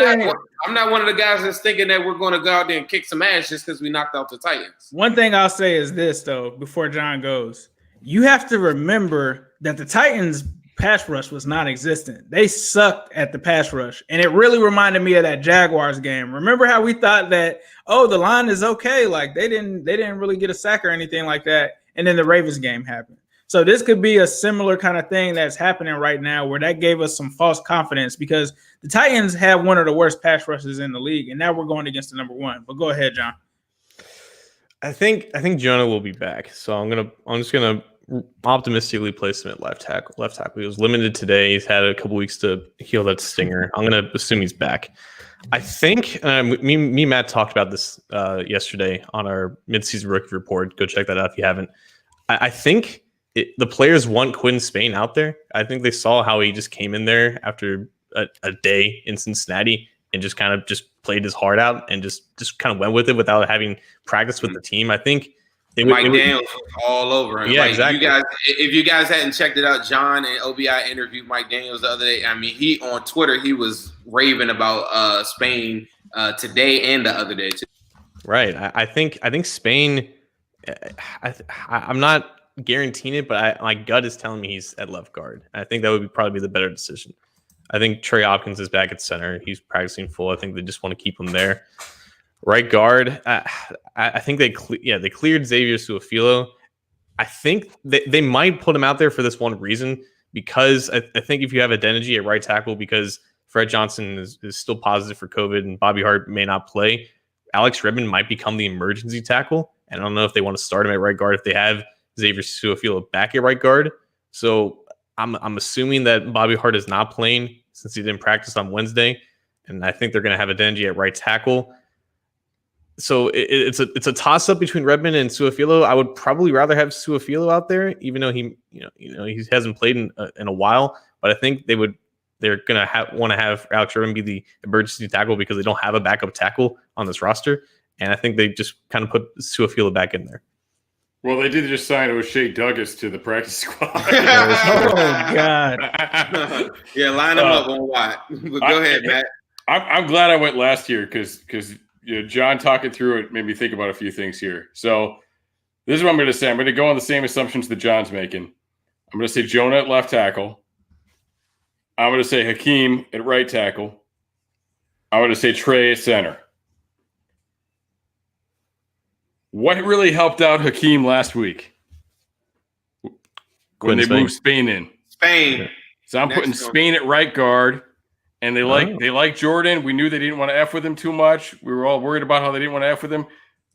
not one of the guys that's thinking that we're going to go out there and kick some ass just because we knocked out the Titans. One thing I'll say is this, though, before John goes. You have to remember that the Titans' pass rush was non-existent. They sucked at the pass rush, and it really reminded me of that Jaguars game. Remember how we thought that, oh, the line is okay, like they didn't really get a sack or anything like that, and then the Ravens game happened. So this could be a similar kind of thing that's happening right now, where that gave us some false confidence because the Titans have one of the worst pass rushes in the league, and now we're going against the number 1. But go ahead, John. I think Jonah will be back, so I'm just gonna optimistically place him at left tackle. He was limited today. He's had a couple weeks to heal that stinger. I'm going to assume he's back. I think me and Matt talked about this yesterday on our midseason rookie report. Go check that out if you haven't. I think the players want Quinn Spain out there. I think they saw how he just came in there after a day in Cincinnati and just kind of just played his heart out and just kind of went with it without having practice with the team. I think Mike Daniels was all over him. Yeah, exactly. If you guys hadn't checked it out, John and OBI interviewed Mike Daniels the other day. I mean, he on Twitter, he was raving about Spain today and the other day too. Right. I think Spain. I'm not guaranteeing it, but my gut is telling me he's at left guard. I think that would probably be the better decision. I think Trey Hopkins is back at center. He's practicing full. I think they just want to keep him there. Right guard, I think they cleared Xavier Su'a-Filo. I think they might put him out there for this one reason, because I think if you have Adeniji at right tackle, because Fred Johnson is still positive for COVID and Bobby Hart may not play, Alex Redmond might become the emergency tackle. And I don't know if they want to start him at right guard if they have Xavier Su'a-Filo back at right guard. So I'm assuming that Bobby Hart is not playing since he didn't practice on Wednesday, and I think they're going to have Adeniji at right tackle. So it's a toss up between Redmond and Su'a-Filo. I would probably rather have Su'a-Filo out there, even though he hasn't played in a while. But I think they're gonna want to have Alex Redmond be the emergency tackle because they don't have a backup tackle on this roster, and I think they just kind of put Su'a-Filo back in there. Well, they did just sign O'Shea Douglas to the practice squad. Oh God! Yeah, line them up on what? But go ahead, Matt. I'm glad I went last year because John talking through it made me think about a few things here. So this is what I'm going to say. I'm going to go on the same assumptions that John's making. I'm going to say Jonah at left tackle. I'm going to say Hakeem at right tackle. I'm going to say Trey at center. What really helped out Hakeem last week? When they moved Spain in. Spain. So I'm putting Spain at right guard. And they like Jordan. We knew they didn't want to F with him too much. We were all worried about how they didn't want to F with him.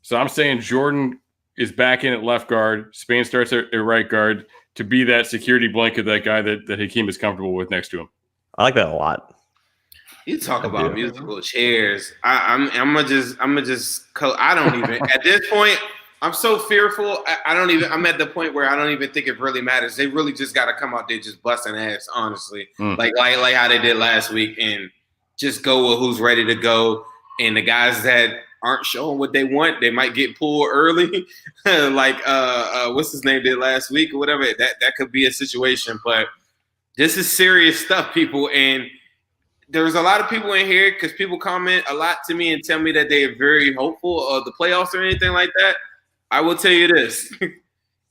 So I'm saying Jordan is back in at left guard. Spain starts at right guard to be that security blanket, that guy that Hakeem is comfortable with next to him. I like that a lot. You talk about musical chairs. I'm gonna just I don't even at this point. I'm so fearful. I'm at the point where I don't even think it really matters. They really just got to come out there just busting ass, honestly, like how they did last week, and just go with who's ready to go. And the guys that aren't showing what they want, they might get pulled early, like what's his name did last week or whatever. That could be a situation, but this is serious stuff, people. And there's a lot of people in here because people comment a lot to me and tell me that they are very hopeful of the playoffs or anything like that. I will tell you this.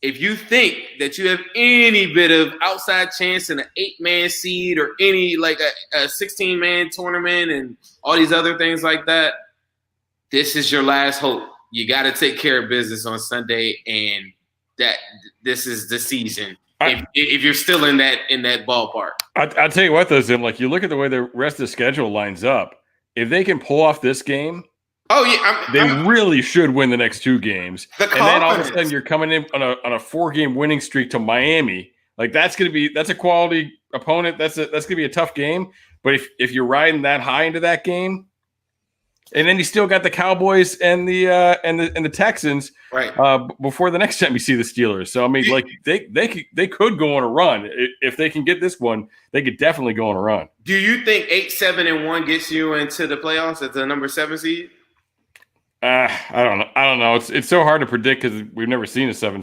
If you think that you have any bit of outside chance in an 8-man seed or any like a 16-man tournament and all these other things like that, this is your last hope. You got to take care of business on Sunday, and that this is the season. If you're still in that ballpark, I'll tell you what, though, Zim, like you look at the way the rest of the schedule lines up. If they can pull off this game, they really should win the next 2 games. And then all of a sudden, you're coming in on a 4-game winning streak to Miami. Like that's a quality opponent. That's gonna be a tough game. But if you're riding that high into that game, and then you still got the Cowboys and the Texans right before the next time you see the Steelers. So I mean, like they could go on a run if they can get this one. They could definitely go on a run. Do you think 8-7-1 gets you into the playoffs as the number 7 seed? I don't know. It's so hard to predict because we've never seen a 7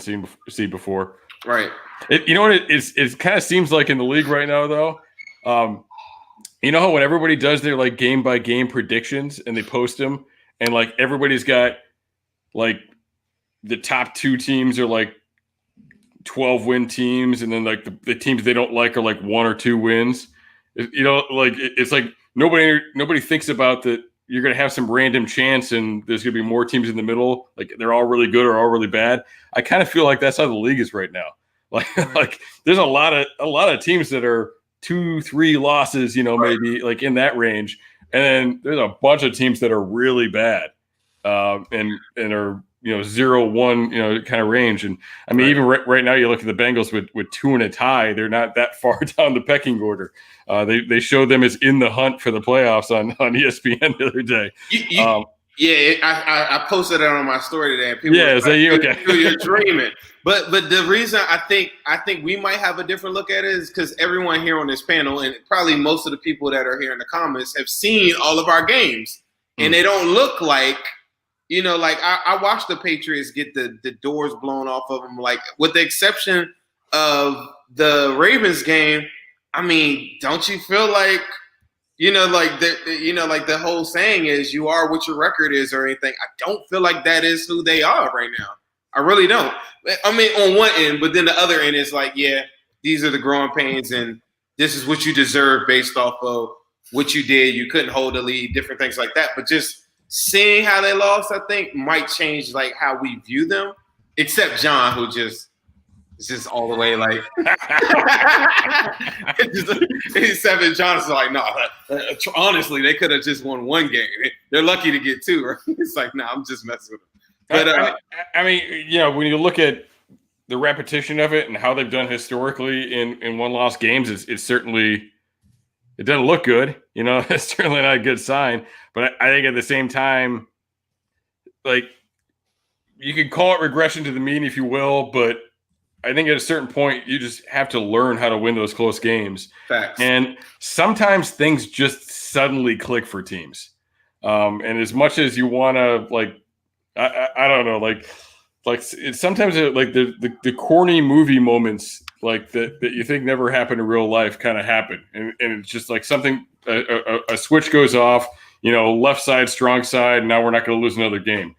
seed before. Right. You know what it kind of seems like in the league right now, though. You know how when everybody does their like game by game predictions and they post them, and like everybody's got like the top 2 teams are like 12-win teams, and then like the teams they don't like are like 1 or 2 wins. You know, like it's like nobody thinks about that. You're going to have some random chance, and there's going to be more teams in the middle. Like they're all really good or all really bad. I kind of feel like that's how the league is right now. Like there's a lot of teams that are 2-3 losses, you know, maybe like in that range. And then there's a bunch of teams that are really bad and are, you know, 0-1, you know, kind of range. And I mean, even right now, you look at the Bengals with 2 and a tie. They're not that far down the pecking order. They showed them as in the hunt for the playoffs on ESPN the other day. I posted that on my story today. People is that you? Okay. You're dreaming. But the reason I think we might have a different look at it is because everyone here on this panel, and probably most of the people that are here in the comments, have seen all of our games, and they don't look like, you know, like I watched the Patriots get the doors blown off of them. Like with the exception of the Ravens game, I mean, don't you feel like, you know, like the whole saying is you are what your record is or anything. I don't feel like that is who they are right now. I really don't. I mean, on one end, but then the other end is like, yeah, these are the growing pains, and this is what you deserve based off of what you did. You couldn't hold the lead, different things like that. But just seeing how they lost, I think, might change like how we view them. Except John, who just is just all the way like. Seven. John's like, no. Honestly, they could have just won 1 game. They're lucky to get 2. Right? It's like, no, I'm just messing with them. But I mean, you know, when you look at the repetition of it and how they've done historically in 1-loss games, it's certainly it doesn't look good. You know, it's certainly not a good sign. But I think at the same time, like you could call it regression to the mean, if you will, but I think at a certain point you just have to learn how to win those close games. Facts. And sometimes things just suddenly click for teams. And as much as you want to like. I don't know, like it's sometimes like the corny movie moments like that you think never happen in real life kind of happen, and it's just like something a switch goes off, you know, left side, strong side. Now we're not going to lose another game.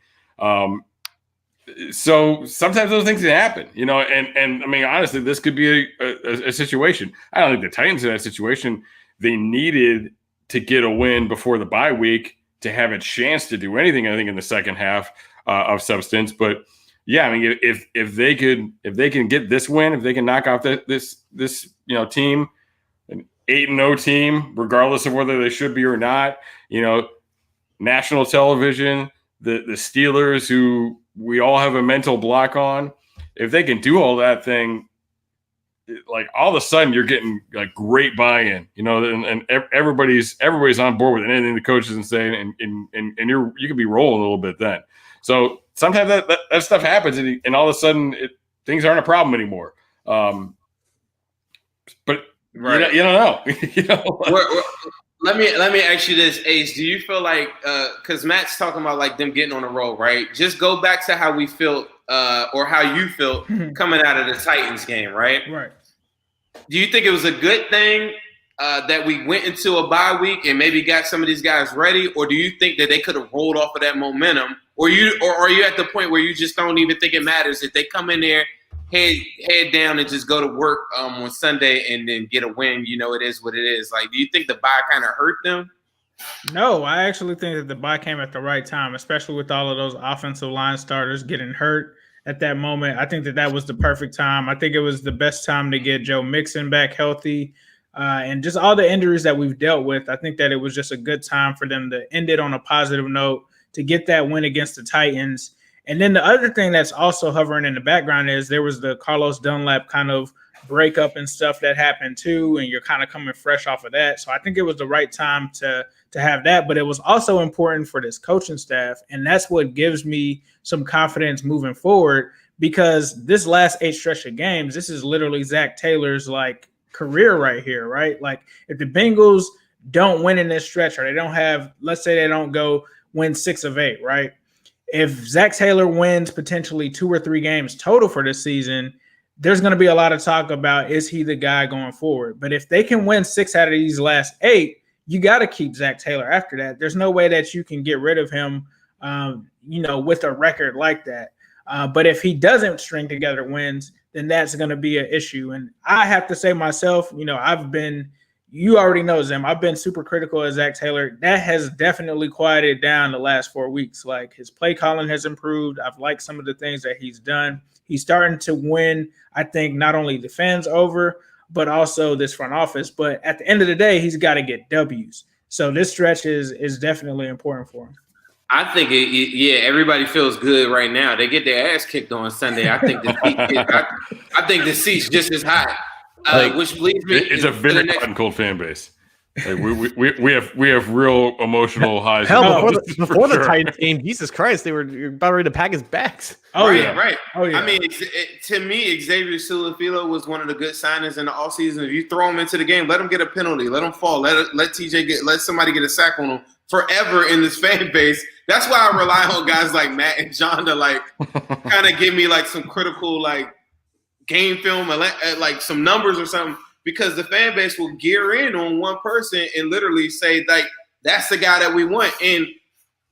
So sometimes those things can happen, you know, and I mean honestly, this could be a situation. I don't think the Titans in that situation. They needed to get a win before the bye week to have a chance to do anything, I think, in the second half of substance. But yeah, I mean, if they can get this win, if they can knock off this you know team, an 8-0 team, regardless of whether they should be or not, you know, national television, the Steelers, who we all have a mental block on, if they can do all that thing, like all of a sudden you're getting like great buy-in, and everybody's on board with anything the coach is saying, and you could be rolling a little bit then. So sometimes that stuff happens, and all of a sudden things aren't a problem anymore. But right. you don't know. Let me ask you this, Ace. Do you feel like because Matt's talking about like them getting on the road, right? Just go back to how we felt or how you felt coming out of the Titans game, right? Right. Do you think it was a good thing that we went into a bye week and maybe got some of these guys ready, or do you think that they could have rolled off of that momentum, or are you at the point where you just don't even think it matters if they come in there head down and just go to work on Sunday and then get a win? It is what it is. Like, do you think the bye kind of hurt them? No, I actually think that the bye came at the right time, especially with all of those offensive line starters getting hurt at that moment. I think that was the perfect time. I think it was the best time to get Joe Mixon back healthy and just all the injuries that we've dealt with. I think that it was just a good time for them to end it on a positive note, to get that win against the Titans. And then the other thing that's also hovering in the background is there was the Carlos Dunlap kind of breakup and stuff that happened too, and you're kind of coming fresh off of that. So I think it was the right time to have that, but it was also important for this coaching staff, and that's what gives me some confidence moving forward, because this last 8 stretch of games, this is literally Zach Taylor's like career right here, right? Like if the Bengals don't win in this stretch, or they don't have, let's say they don't go win 6 of 8, right? If Zach Taylor wins potentially 2 or 3 games total for this season, there's going to be a lot of talk about, is he the guy going forward? But if they can win 6 out of these last 8, you got to keep Zach Taylor after that. There's no way that you can get rid of him, with a record like that. But if he doesn't string together wins, then that's going to be an issue. And I have to say myself, you already know, Zim, I've been super critical of Zach Taylor. That has definitely quieted down the last 4 weeks. Like his play calling has improved. I've liked some of the things that he's done. He's starting to win, I think, not only the fans over, but also this front office. But at the end of the day, he's got to get W's. So this stretch is definitely important for him. I think everybody feels good right now. They get their ass kicked on Sunday. I think I think the seat's just as hot. Which leads me. It's a very hot and cold fan base. Like we have real emotional highs. Hell, before the Titans game, Jesus Christ, you're about ready to pack his bags. Oh right, yeah, right. Oh yeah. I mean, to me, Xavier Su'a-Filo was one of the good signings in the offseason. If you throw him into the game, let him get a penalty, let him fall, let somebody get a sack on him forever in this fan base. That's why I rely on guys like Matt and John to like kind of give me like some critical like game film or like some numbers or something. Because the fan base will gear in on one person and literally say, like, that's the guy that we want. And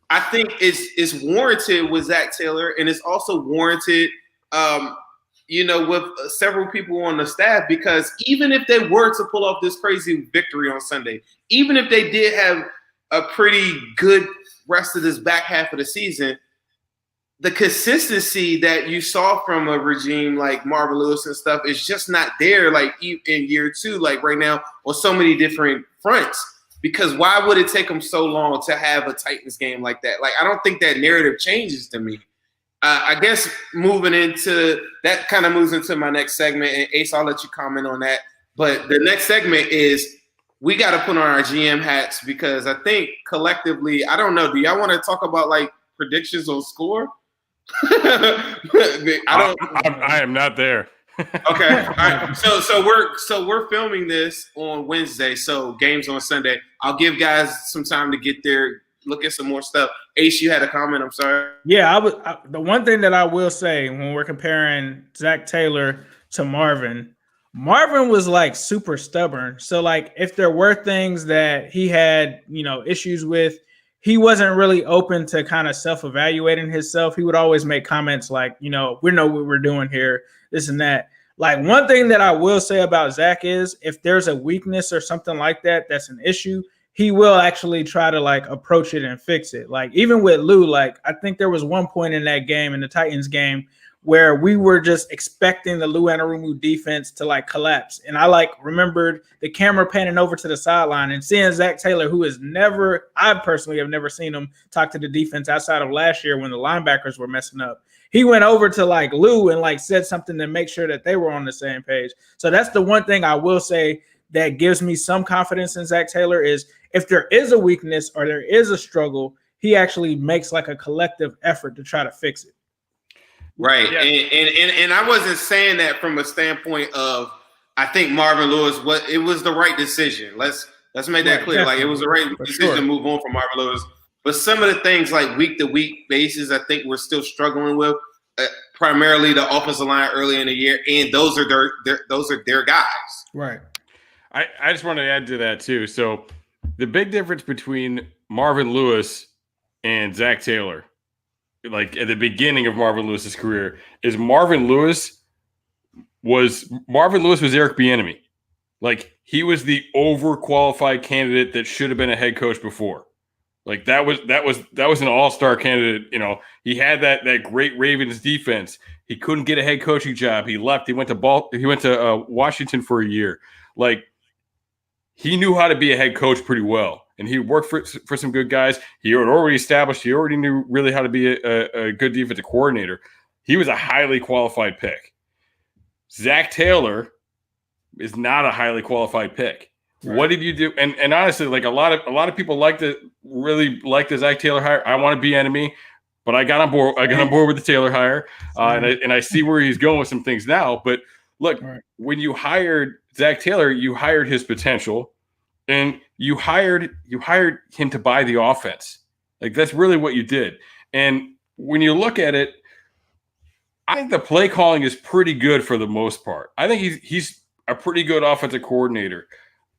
I think it's warranted with Zach Taylor, and it's also warranted, with several people on the staff, because even if they were to pull off this crazy victory on Sunday, even if they did have a pretty good rest of this back half of the season, the consistency that you saw from a regime like Marvin Lewis and stuff is just not there, like in year 2, like right now on so many different fronts. Because why would it take them so long to have a Titans game like that? Like, I don't think that narrative changes to me. I guess moving into that kind of moves into my next segment, and Ace, I'll let you comment on that. But the next segment is we got to put on our GM hats, because I think collectively, I don't know, do y'all want to talk about like predictions on score? I am not there. Okay. All right. So we're filming this on Wednesday. So games on Sunday. I'll give guys some time to get there, look at some more stuff. Ace, you had a comment. I'm sorry. Yeah, the one thing that I will say when we're comparing Zach Taylor to Marvin was like super stubborn. So like if there were things that he had, issues with, he wasn't really open to kind of self-evaluating himself. He would always make comments like, we know what we're doing here, this and that. Like one thing that I will say about Zach is if there's a weakness or something like that, that's an issue, he will actually try to like approach it and fix it. Like even with Lou, like I think there was one point in that game, in the Titans game, where we were just expecting the Lou Anarumo defense to like collapse. And I like remembered the camera panning over to the sideline and seeing Zach Taylor, who is never, I personally have never seen him talk to the defense outside of last year when the linebackers were messing up. He went over to like Lou and like said something to make sure that they were on the same page. So that's the one thing I will say that gives me some confidence in Zach Taylor is if there is a weakness or there is a struggle, he actually makes like a collective effort to try to fix it. Right. Yeah. And I wasn't saying that from a standpoint of I think Marvin Lewis it was the right decision. Let's make that clear. Like it was the right decision to move on from Marvin Lewis. But some of the things like week to week basis, I think we're still struggling with primarily the offensive line early in the year, and those are their guys. Right. I just want to add to that too. So the big difference between Marvin Lewis and Zach Taylor, like at the beginning of Marvin Lewis's career, is Marvin Lewis was Eric Bieniemy. Like he was the overqualified candidate that should have been a head coach before. Like that was an all-star candidate. You know, he had that great Ravens defense. He couldn't get a head coaching job. He left. He went to Washington for a year. Like he knew how to be a head coach pretty well. And he worked for some good guys. He had already established. He already knew really how to be a good defensive coordinator. He was a highly qualified pick. Zach Taylor is not a highly qualified pick. Right. What did you do? And honestly, like a lot of people really like the Zach Taylor hire. I want to be enemy, but I got on board. I got on board with the Taylor hire, and I see where he's going with some things now. But look, when you hired Zach Taylor, you hired his potential. And you hired him to buy the offense. Like that's really what you did. And when you look at it, I think the play calling is pretty good for the most part. I think he's a pretty good offensive coordinator.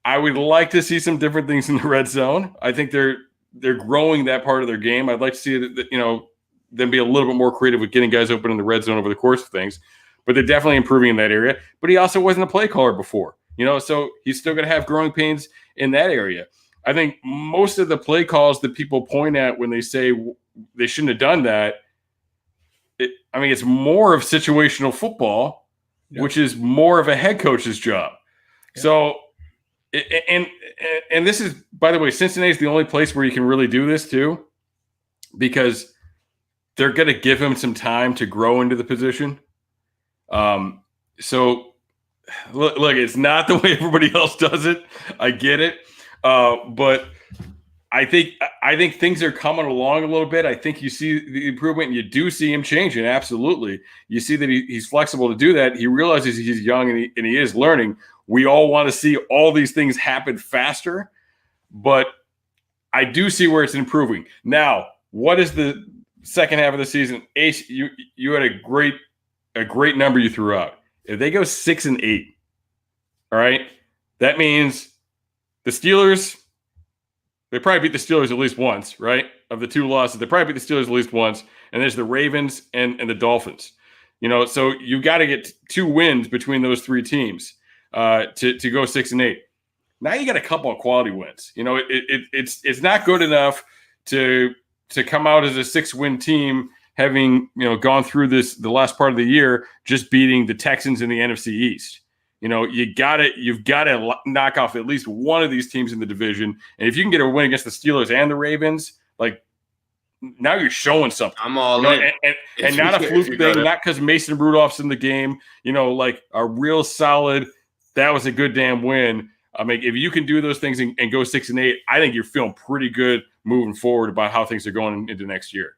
I would like to see some different things in the red zone. I think they're growing that part of their game. I'd like to see them be a little bit more creative with getting guys open in the red zone over the course of things. But they're definitely improving in that area. But he also wasn't a play caller before. So he's still going to have growing pains in that area. I think most of the play calls that people point at when they say they shouldn't have done that, it's more of situational football, which is more of a head coach's job. Yeah. So, and this is, by the way, Cincinnati is the only place where you can really do this too, because they're going to give him some time to grow into the position. So, Look, it's not the way everybody else does it. I get it, but I think things are coming along a little bit. I think you see the improvement, and you do see him changing. Absolutely, you see that he's flexible to do that. He realizes he's young and he is learning. We all want to see all these things happen faster, but I do see where it's improving. Now, what is the second half of the season? Ace, you had a great number you threw out. If they go 6-8, all right, that means the Steelers, they probably beat the Steelers at least once, right? Of the two losses, they probably beat the Steelers at least once. And there's the Ravens and the Dolphins. So you've got to get 2 wins between those 3 teams to go 6-8. Now you got a couple of quality wins. It's not good enough to come out as a 6-win team, having gone through the last part of the year, just beating the Texans in the NFC East. You've got to knock off at least one of these teams in the division. And if you can get a win against the Steelers and the Ravens, like now you're showing something. I'm all in. And not a fluke thing, not because Mason Rudolph's in the game, like a real solid, that was a good damn win. If you can do those things and go 6-8, I think you're feeling pretty good moving forward about how things are going into next year.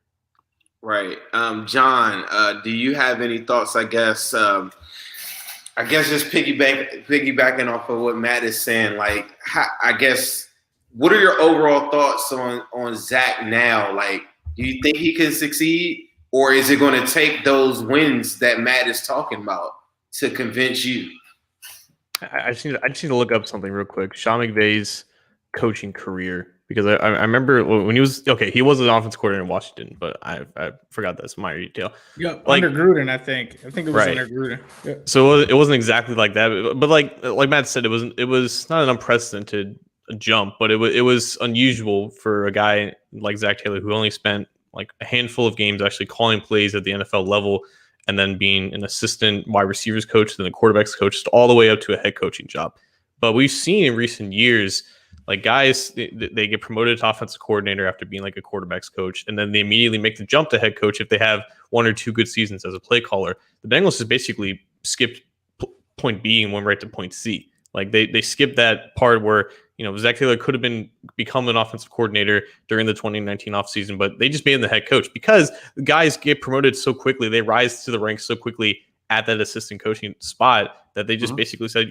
Right. John, do you have any thoughts, I guess just piggybacking off of what Matt is saying, like, what are your overall thoughts on Zach now? Like, do you think he can succeed, or is it going to take those wins that Matt is talking about to convince you? I just need to look up something real quick. Sean McVay's coaching career. Because I remember when he was he was an offensive coordinator in Washington, but I forgot that's minor detail. Yeah, under Gruden, I think it was right. Under Gruden. Yeah. So it wasn't exactly like that, but like Matt said, it was not an unprecedented jump, but it was unusual for a guy like Zach Taylor who only spent like a handful of games actually calling plays at the NFL level and then being an assistant wide receivers coach, then the quarterbacks coach, all the way up to a head coaching job. But we've seen in recent years, like guys, they get promoted to offensive coordinator after being like a quarterbacks coach, and then they immediately make the jump to head coach if they have 1 or 2 good seasons as a play caller. The Bengals just basically skipped point B and went right to point C. Like they skipped that part where, Zach Taylor could have become an offensive coordinator during the 2019 offseason, but they just made him the head coach because the guys get promoted so quickly. They rise to the ranks so quickly at that assistant coaching spot that they just basically said,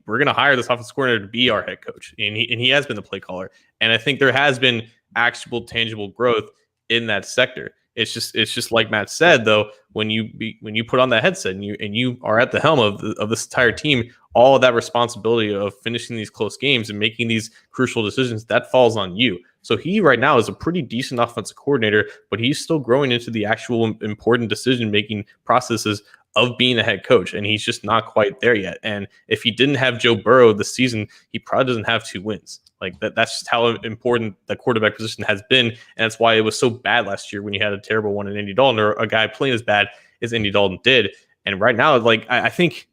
we're going to hire this offensive coordinator to be our head coach. And he has been the play caller. And I think there has been actual tangible growth in that sector. It's just like Matt said, though, when you put on that headset and you are at the helm of this entire team, all of that responsibility of finishing these close games and making these crucial decisions, that falls on you. So he right now is a pretty decent offensive coordinator, but he's still growing into the actual important decision-making processes of being a head coach, and he's just not quite there yet. And if he didn't have Joe Burrow this season, he probably doesn't have 2 wins. Like that's just how important the quarterback position has been, and that's why it was so bad last year when you had a terrible one in Andy Dalton, or a guy playing as bad as Andy Dalton did. And right now, like I think,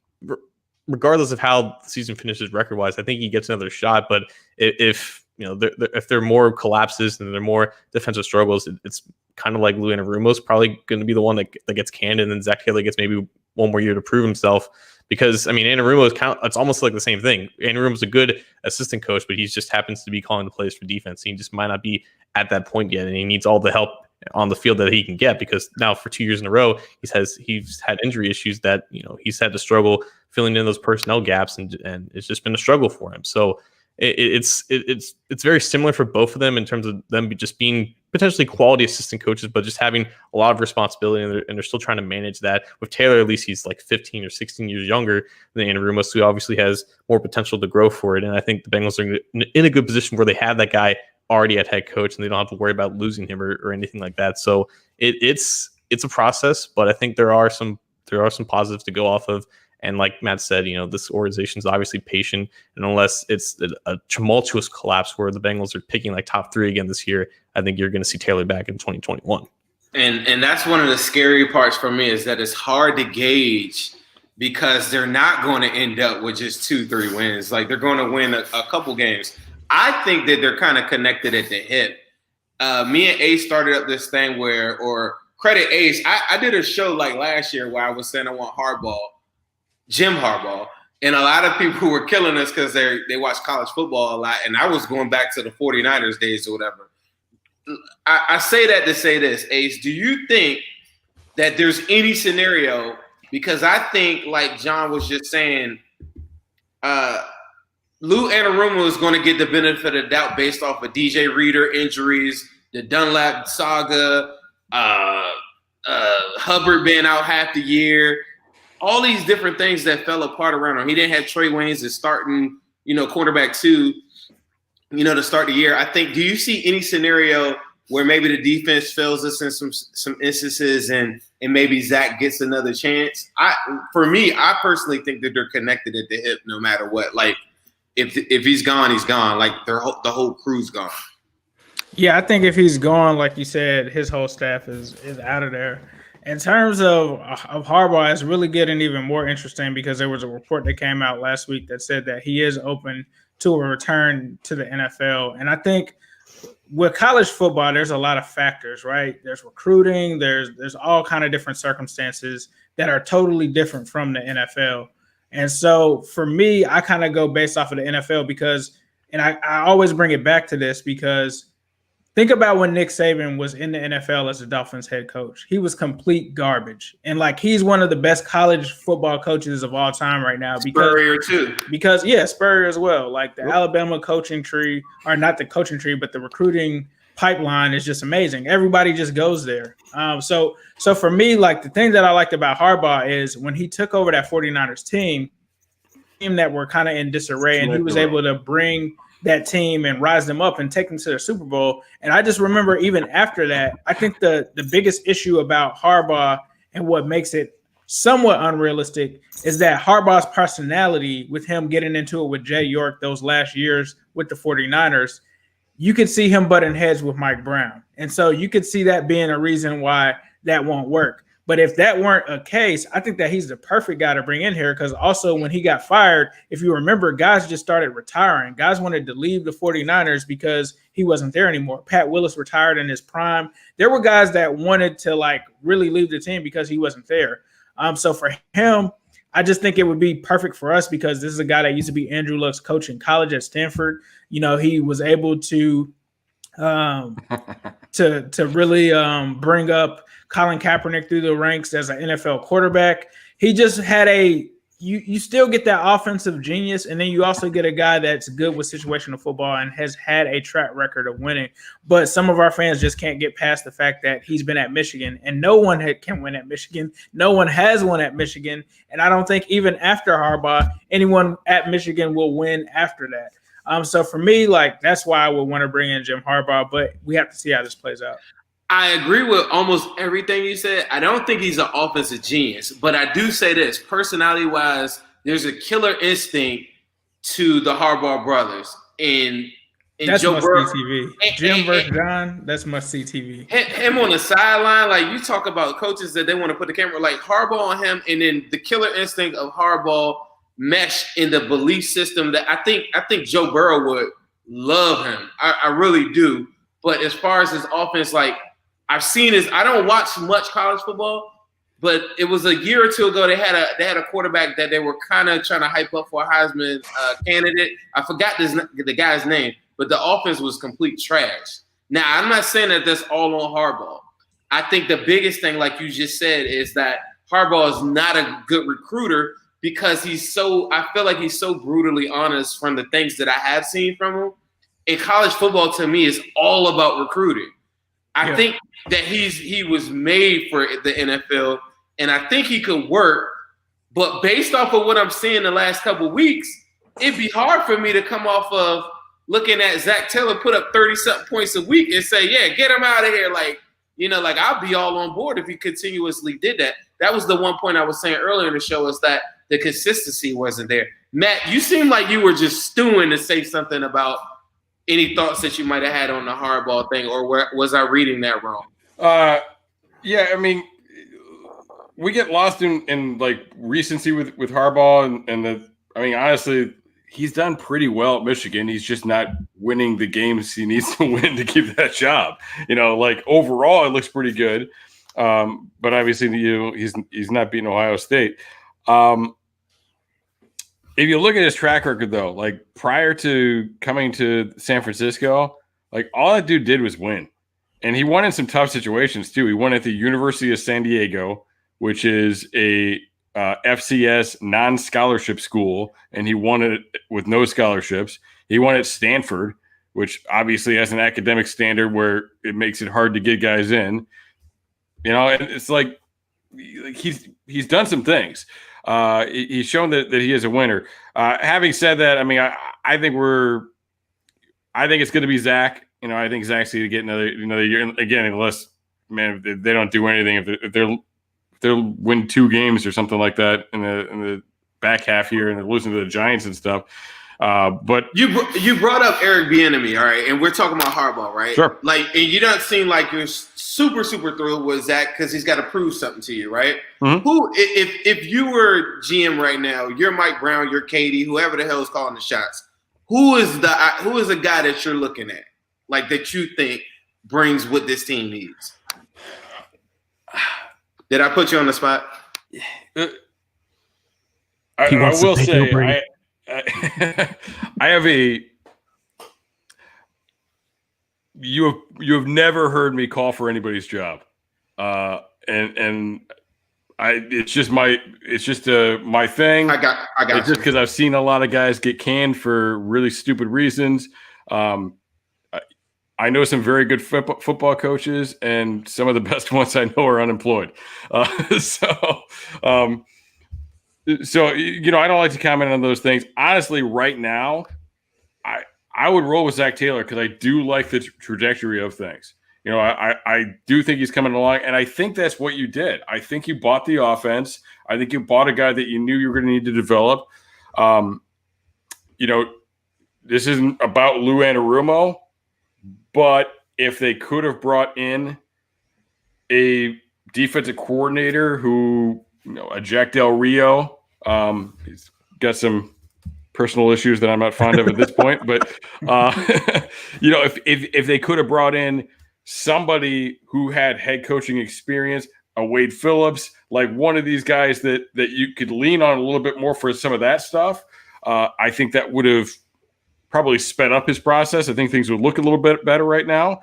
regardless of how the season finishes record-wise, I think he gets another shot. But if there are more collapses and there are more defensive struggles, it's kind of like Lou Anarumo's probably going to be the one that gets canned, and then Zach Taylor gets maybe 1 more year to prove himself. Because, Anarumo it's almost like the same thing. Anarumo's a good assistant coach, but he just happens to be calling the plays for defense. He just might not be at that point yet, and he needs all the help on the field that he can get, because now for 2 years in a row, he's had injury issues that, he's had to struggle filling in those personnel gaps, and it's just been a struggle for him. So it's very similar for both of them in terms of them just being potentially quality assistant coaches, but just having a lot of responsibility, and they're still trying to manage that. With Taylor, at least he's like 15 or 16 years younger than Anarumo, so he obviously has more potential to grow for it. And I think the Bengals are in a good position where they have that guy already at head coach, and they don't have to worry about losing him or anything like that. So it's a process, but I think there are some positives to go off of. And like Matt said, this organization is obviously patient, and unless it's a tumultuous collapse where the Bengals are picking like top 3 again this year, I think you're going to see Taylor back in 2021. And that's one of the scary parts for me, is that it's hard to gauge, because they're not going to end up with just 2-3 wins. Like, they're going to win a couple games. I think that they're kind of connected at the hip. Me and Ace started up this thing or credit Ace. I did a show like last year where I was saying I want Jim Harbaugh, and a lot of people were killing us because they watch college football a lot, and I was going back to the 49ers days or whatever. I say that to say this, Ace, do you think that there's any scenario, because I think, like John was just saying, Lou Anarumo is going to get the benefit of the doubt based off of DJ Reader injuries, the Dunlap saga, Hubbard being out half the year, all these different things that fell apart around him. He didn't have Trey Waynes as starting, quarterback 2, to start the year. I think, do you see any scenario where maybe the defense fails us in some instances, and maybe Zach gets another chance? For me, I personally think that they're connected at the hip no matter what. Like, if he's gone, he's gone. Like, the whole crew's gone. Yeah, I think if he's gone, like you said, his whole staff is out of there. In terms of Harbaugh, it's really getting even more interesting, because there was a report that came out last week that said that he is open to a return to the NFL. And I think with college football, there's a lot of factors, right? There's recruiting, there's all kind of different circumstances that are totally different from the NFL. And so for me, I kind of go based off of the NFL, because, and I always bring it back to this, because think about when Nick Saban was in the NFL as the Dolphins head coach. He was complete garbage. And he's one of the best college football coaches of all time right now. Spurrier too. Spurrier as well. Like, the Alabama coaching tree, or not the coaching tree, but the recruiting pipeline is just amazing. Everybody just goes there. So for me, like, the thing that I liked about Harbaugh is when he took over that 49ers team that were kind of in disarray, and he was able to bring that team and rise them up and take them to the Super Bowl. And I just remember, even after that, I think the biggest issue about Harbaugh and what makes it somewhat unrealistic is that Harbaugh's personality, with him getting into it with Jay York those last years with the 49ers, you could see him butting heads with Mike Brown. And so you could see that being a reason why that won't work. But if that weren't a case, I think that he's the perfect guy to bring in here because also when he got fired, if you remember, guys just started retiring. Guys wanted to leave the 49ers because he wasn't there anymore. Pat Willis retired in his prime. There were guys that wanted to like really leave the team because he wasn't there. So for him, I just think it would be perfect for us because this is a guy that used to be Andrew Luck's coach in college at Stanford. You know, he was able to really bring up Colin Kaepernick through the ranks as an NFL quarterback. He just had you still get that offensive genius, and then you also get a guy that's good with situational football and has had a track record of winning. But some of our fans just can't get past the fact that he's been at Michigan, and no one can win at Michigan. No one has won at Michigan, and I don't think even after Harbaugh, anyone at Michigan will win after that. So for me, like that's why I would want to bring in Jim Harbaugh, but we have to see how this plays out. I agree with almost everything you said. I don't think he's an offensive genius, but I do say this, personality-wise, there's a killer instinct to the Harbaugh brothers. And that's Joe must Burrow, see TV. Jim versus John, that's must see TV. Him on the sideline, like you talk about coaches that they want to put the camera, like Harbaugh on him, and then the killer instinct of Harbaugh mesh in the belief system that I think Joe Burrow would love him. I really do. But as far as his offense, like I've seen his, I don't watch much college football, but it was a year or two ago they had a quarterback that they were kind of trying to hype up for a Heisman candidate. I forgot the guy's name, but the offense was complete trash. Now I'm not saying that that's all on Harbaugh. I think the biggest thing, like you just said, is that Harbaugh is not a good recruiter because I feel like he's so brutally honest from the things that I have seen from him. In college football, to me, is all about recruiting. I think that he was made for the NFL, and I think he could work. But based off of what I'm seeing the last couple of weeks, it'd be hard for me to come off of looking at Zach Taylor put up 30-something points a week and say, yeah, get him out of here. Like, you know, like I'll be all on board if he continuously did that. That was the one point I was saying earlier in the show is that the consistency wasn't there. Matt, you seem like you were just stewing to say something about any thoughts that you might have had on the Harbaugh thing, or was I reading that wrong? Yeah, I mean, we get lost in like recency with Harbaugh and honestly, he's done pretty well at Michigan. He's just not winning the games he needs to win to keep that job. You know, like overall, it looks pretty good, but obviously, he's not beating Ohio State. If you look at his track record, though, like prior to coming to San Francisco, like all that dude did was win. And he won in some tough situations, too. He won at the University of San Diego, which is a FCS non-scholarship school, and he won it with no scholarships. He won at Stanford, which obviously has an academic standard where it makes it hard to get guys in. You know, and it's like he's done some things. He's shown that he is a winner. Having said that, I mean, I think it's going to be Zach. You know, I think Zach's going to get another year again, unless if they don't do anything. If they'll win 2 games or something like that in the back half here, and they're losing to the Giants and stuff. But you brought up Eric Bieniemy, all right, and we're talking about Harbaugh, right? Sure. Like, and you don't seem like you're super thrilled with Zach because he's got to prove something to you, right? Mm-hmm. Who, if you were GM right now, you're Mike Brown, you're Katie, whoever the hell is calling the shots. Who is the guy that you're looking at, like that you think brings what this team needs? Did I put you on the spot? I will say I have you have never heard me call for anybody's job, and it's just my thing. I got it's just because I've seen a lot of guys get canned for really stupid reasons. I know some very good football coaches, and some of the best ones I know are unemployed. So you know, I don't like to comment on those things. Honestly, right now, I would roll with Zach Taylor because I do like the trajectory of things. You know, I do think he's coming along, and I think that's what you did. I think you bought the offense. I think you bought a guy that you knew you were going to need to develop. You know, this isn't about Lou Anarumo, but if they could have brought in a defensive coordinator who, a Jack Del Rio. He's got some personal issues that I'm not fond of at this point, but if they could have brought in somebody who had head coaching experience, a Wade Phillips, like one of these guys that you could lean on a little bit more for some of that stuff, I think that would have probably sped up his process. I think things would look a little bit better right now.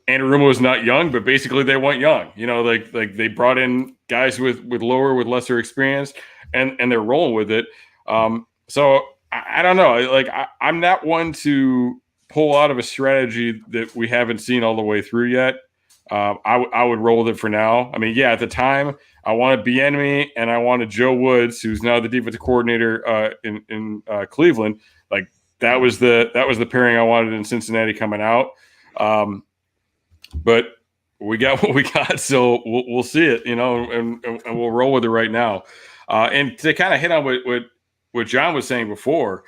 Anarumo is not young, but basically they want young. Like they brought in guys with lesser experience, and they're rolling with it. So I don't know. Like I'm not one to pull out of a strategy that we haven't seen all the way through yet. I would roll with it for now. At the time I wanted Bieniemy and I wanted Joe Woods, who's now the defensive coordinator in Cleveland. Like that was the pairing I wanted in Cincinnati coming out. But we got what we got, so we'll see it, and we'll roll with it right now. And to kind of hit on what John was saying before,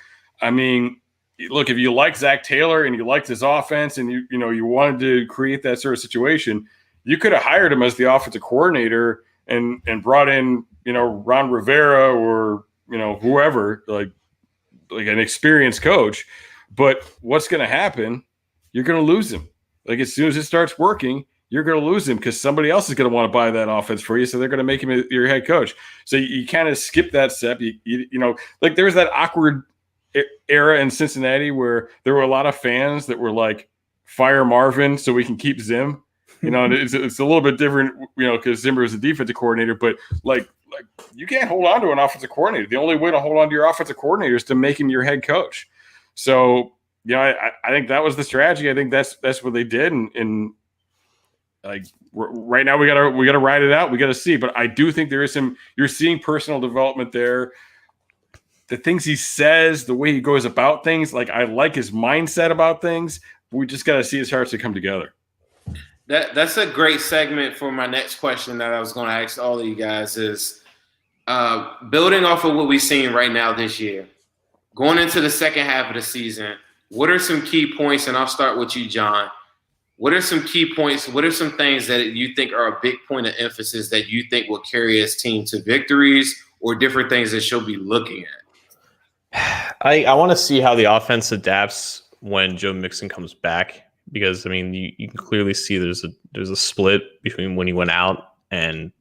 look, if you like Zach Taylor and you liked his offense and you wanted to create that sort of situation, you could have hired him as the offensive coordinator and brought in, Ron Rivera or, whoever, like an experienced coach. But what's going to happen? You're going to lose him. Like as soon as it starts working, you're going to lose him because somebody else is going to want to buy that offense for you. So they're going to make him your head coach. So you kind of skip that step. Like there was that awkward era in Cincinnati where there were a lot of fans that were like, fire Marvin so we can keep Zim. And it's a little bit different, because Zimmer is a defensive coordinator, but like you can't hold on to an offensive coordinator. The only way to hold on to your offensive coordinator is to make him your head coach. So, I think that was the strategy. I think that's what they did. And like right now we gotta ride it out. We gotta see. But I do think there is you're seeing personal development there. The things he says, the way he goes about things, like I like his mindset about things. We just gotta see his hearts to come together. That's a great segment for my next question that I was going to ask all of you guys is building off of what we've seen right now this year, going into the second half of the season. What are some key points? And I'll start with you, John. What are some key points? What are some things that you think are a big point of emphasis that you think will carry his team to victories or different things that she'll be looking at? I want to see how the offense adapts when Joe Mixon comes back, because you can clearly see there's a split between when he went out and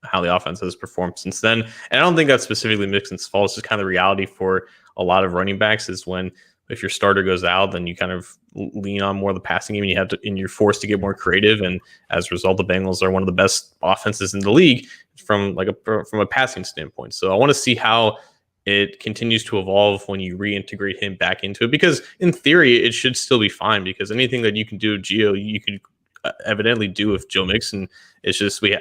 how the offense has performed since then. And I don't think that's specifically Mixon's fault. It's just kind of the reality for a lot of running backs is when if your starter goes out, then you kind of lean on more of the passing game and you're forced to get more creative. And as a result, the Bengals are one of the best offenses in the league from a passing standpoint. So I want to see how it continues to evolve when you reintegrate him back into it, because in theory, it should still be fine, because anything that you can do with Gio, you could evidently do with Joe Mixon. It's just we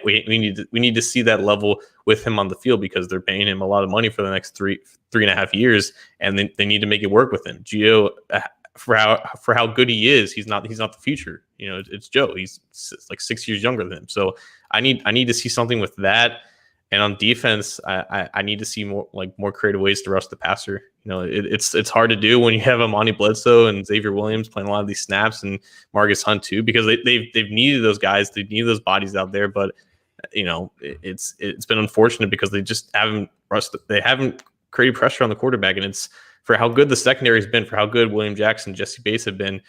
need to see that level with him on the field, because they're paying him a lot of money for the next 3.5 years, and they need to make it work with him. Gio, for how good he is, he's not the future. It's Joe. He's like 6 years younger than him. So I need to see something with that. And on defense, I need to see more creative ways to rush the passer. It's hard to do when you have Amani Bledsoe and Xavier Williams playing a lot of these snaps, and Marcus Hunt too, because they've needed those guys, they've needed those bodies out there. But it's been unfortunate because they just haven't created pressure on the quarterback, and it's for how good the secondary has been, for how good William Jackson, Jesse Bates have been,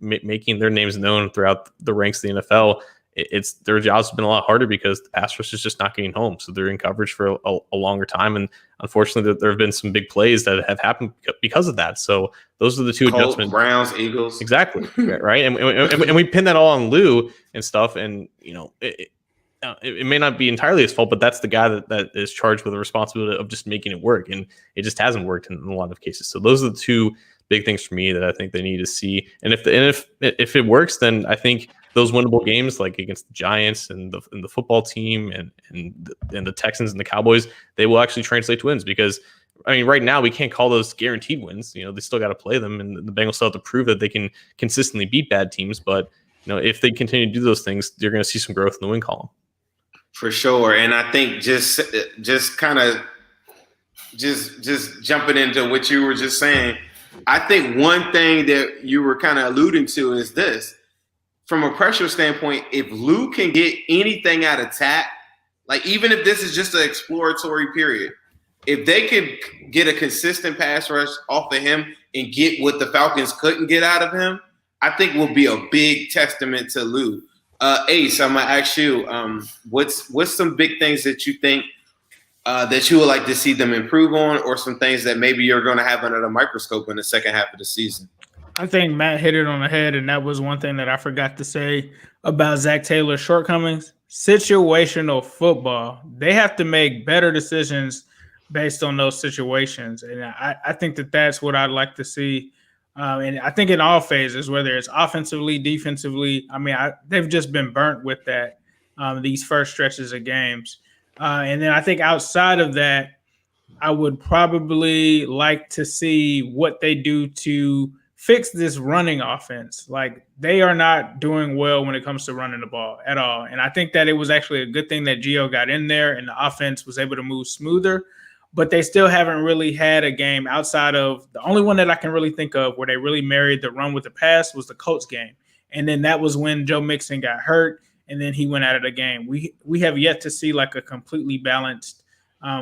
making their names known throughout the ranks of the NFL. Their jobs have been a lot harder because the pass rush is just not getting home. So they're in coverage for a longer time. And unfortunately, there have been some big plays that have happened because of that. So those are the two adjustments. Browns, Eagles. Exactly. Right. And we pin that all on Lou and stuff. And, it may not be entirely his fault, but that's the guy that is charged with the responsibility of just making it work. And it just hasn't worked in a lot of cases. So those are the two big things for me that I think they need to see. And if it works, then I think those winnable games, like against the Giants and the football team and the Texans and the Cowboys, they will actually translate to wins, because right now we can't call those guaranteed wins. They still got to play them, and the Bengals still have to prove that they can consistently beat bad teams. But if they continue to do those things, you're going to see some growth in the win column. For sure. And I think just jumping into what you were just saying, I think one thing that you were kind of alluding to is this. from a pressure standpoint, if Lou can get anything out of Tack, like even if this is just an exploratory period, if they could get a consistent pass rush off of him and get what the Falcons couldn't get out of him, I think will be a big testament to Lou. Ace, I'm gonna ask you, what's some big things that you think that you would like to see them improve on, or some things that maybe you're going to have under the microscope in the second half of the season? I think Matt hit it on the head, and that was one thing that I forgot to say about Zach Taylor's shortcomings. Situational football. They have to make better decisions based on those situations, and I think that's what I'd like to see. And I think in all phases, whether it's offensively, defensively, I mean, they've just been burnt with that these first stretches of games. And then I think outside of that, I would probably like to see what they do to fix this running offense. Like, they are not doing well when it comes to running the ball at all. And I think that it was actually a good thing that Gio got in there and the offense was able to move smoother. But they still haven't really had a game outside of the only one that I can really think of where they really married the run with the pass was the Colts game. And then that was when Joe Mixon got hurt, and then he went out of the game. We have yet to see like a completely balanced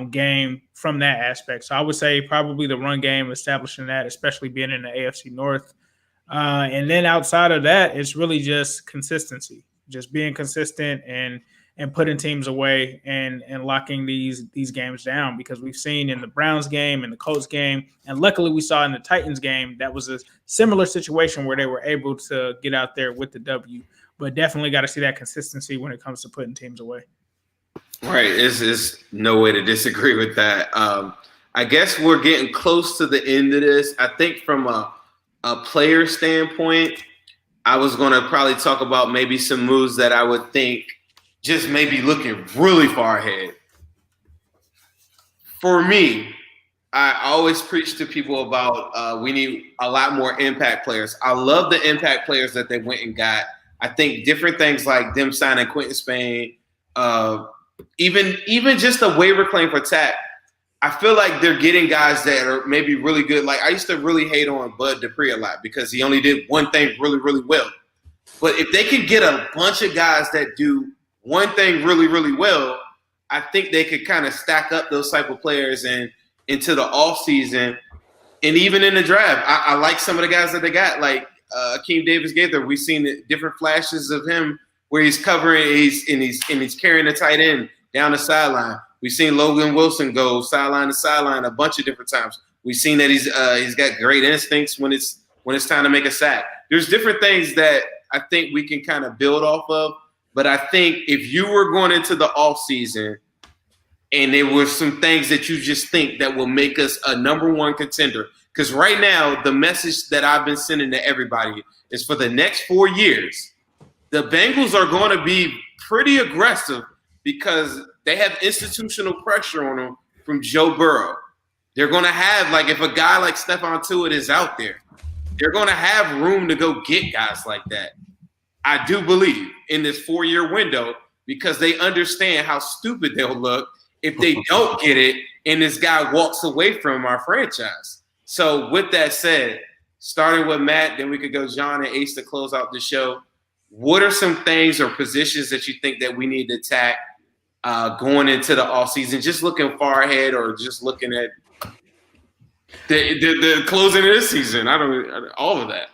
game from that aspect. So I would say probably the run game, establishing that, especially being in the AFC North. And then outside of that, it's really just consistency, just being consistent and putting teams away and locking these games down, because we've seen in the Browns game and the Colts game, and luckily we saw in the Titans game, that was a similar situation where they were able to get out there with the W. But definitely got to see that consistency when it comes to putting teams away. Right. It's no way to disagree with that. I guess we're getting close to the end of this. I think from a player standpoint, I was going to probably talk about maybe some moves that I would think just maybe looking really far ahead. For me, I always preach to people about we need a lot more impact players. I love the impact players that they went and got. I think different things like them signing Quentin Spain, even just a waiver claim for Tack. I feel like they're getting guys that are maybe really good. Like, I used to really hate on Bud Dupree a lot because he only did one thing really, really well. But if they could get a bunch of guys that do one thing really, really well, I think they could kind of stack up those type of players and into the offseason and even in the draft. I like some of the guys that they got, like Akeem Davis-Gaither. We've seen different flashes of him where he's covering, he's carrying the tight end down the sideline. We've seen Logan Wilson go sideline to sideline a bunch of different times. We've seen that he's got great instincts when it's time to make a sack. There's different things that I think we can kind of build off of. But I think if you were going into the offseason and there were some things that you just think that will make us a number one contender, because right now the message that I've been sending to everybody is for the next 4 years, the Bengals are going to be pretty aggressive because they have institutional pressure on them from Joe Burrow. They're going to have, like, if a guy like Stephon Tuitt is out there, they're going to have room to go get guys like that. I do believe in this 4-year window because they understand how stupid they'll look if they don't get it and this guy walks away from our franchise. So with that said, starting with Matt, then we could go John and Ace to close out the show. What are some things or positions that you think that we need to attack going into the offseason, just looking far ahead or just looking at the closing of this season? All of that.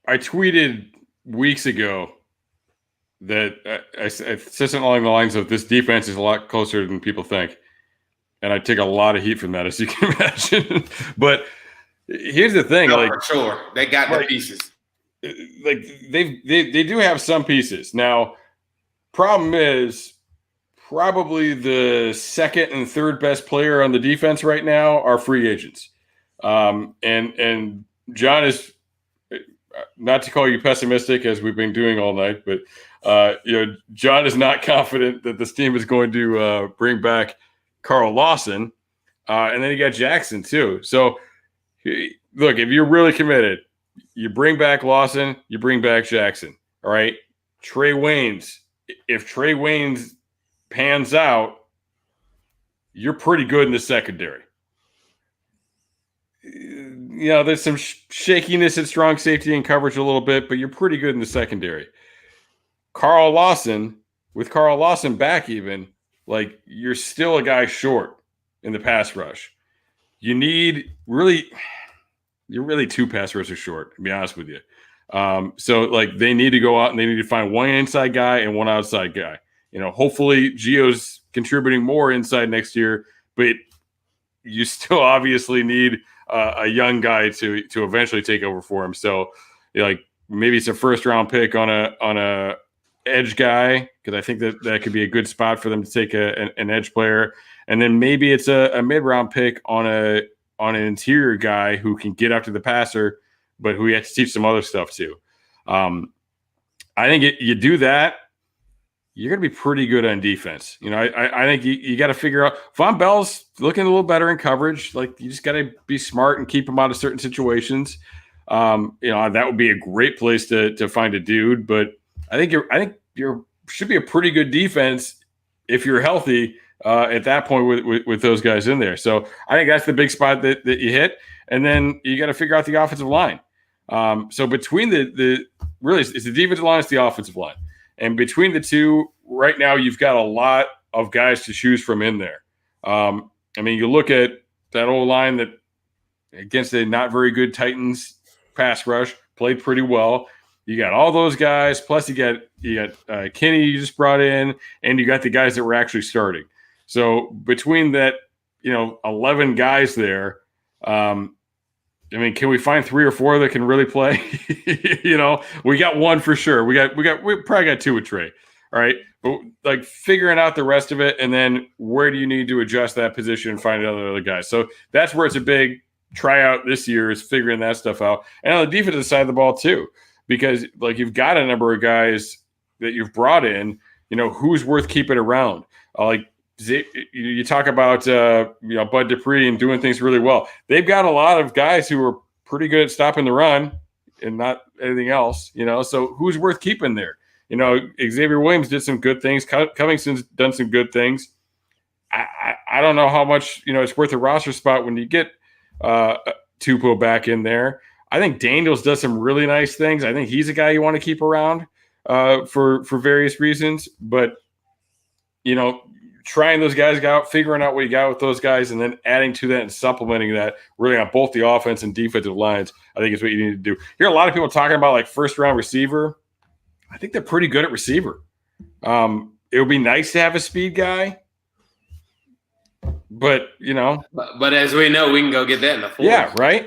I tweeted weeks ago that I said something along the lines of this defense is a lot closer than people think. And I take a lot of heat from that, as you can imagine. But here's the thing. For sure. They got the pieces. Like they do have some pieces. Now, problem is probably the second and third best player on the defense right now are free agents. And John is, not to call you pessimistic as we've been doing all night, but John is not confident that this team is going to bring back Carl Lawson, and then you got Jackson too. So look, if you're really committed, you bring back Lawson, you bring back Jackson. All right, Trey Waynes. If Trey Waynes pans out, you're pretty good in the secondary. there's some shakiness at strong safety and coverage a little bit, but you're pretty good in the secondary. With Carl Lawson back even, like, you're still a guy short in the pass rush. You're really two pass rushers short, to be honest with you. So like they need to go out and they need to find one inside guy and one outside guy. Hopefully Gio's contributing more inside next year, but you still obviously need a young guy to eventually take over for him. So like maybe it's a first round pick on a edge guy, because I think that could be a good spot for them to take an edge player, and then maybe it's a mid round pick on an interior guy who can get after the passer, but who you have to teach some other stuff to. I think you do that, you're going to be pretty good on defense. I think you got to figure out. Von Bell's looking a little better in coverage. Like, you just got to be smart and keep him out of certain situations. That would be a great place to find a dude. But I think you should be a pretty good defense if you're healthy at that point with those guys in there. So I think that's the big spot that you hit. And then you got to figure out the offensive line. So between really it's the defensive line, it's the offensive line. And between the two, right now, you've got a lot of guys to choose from in there. You look at that old line that against a not very good Titans pass rush played pretty well. You got all those guys, plus you got Kenny you just brought in, and you got the guys that were actually starting. So between that, 11 guys there, can we find 3 or 4 that can really play? We got one for sure. We probably got 2 with Trey. All right. But like figuring out the rest of it, and then where do you need to adjust that position and find other guys? So that's where it's a big tryout this year, is figuring that stuff out. And on the defensive side of the ball too, because like you've got a number of guys that you've brought in, who's worth keeping around. You talk about Bud Dupree and doing things really well. They've got a lot of guys who are pretty good at stopping the run and not anything else. So who's worth keeping there? Xavier Williams did some good things. Covington's done some good things. I don't know how much it's worth a roster spot when you get Tupou back in there. I think Daniels does some really nice things. I think he's a guy you want to keep around for various reasons. But trying those guys out, figuring out what you got with those guys, and then adding to that and supplementing that really on both the offense and defensive lines, I think is what you need to do. Hear a lot of people talking about like first-round receiver. I think they're pretty good at receiver. It would be nice to have a speed guy, but But as we know, we can go get that in the fourth. Yeah, right.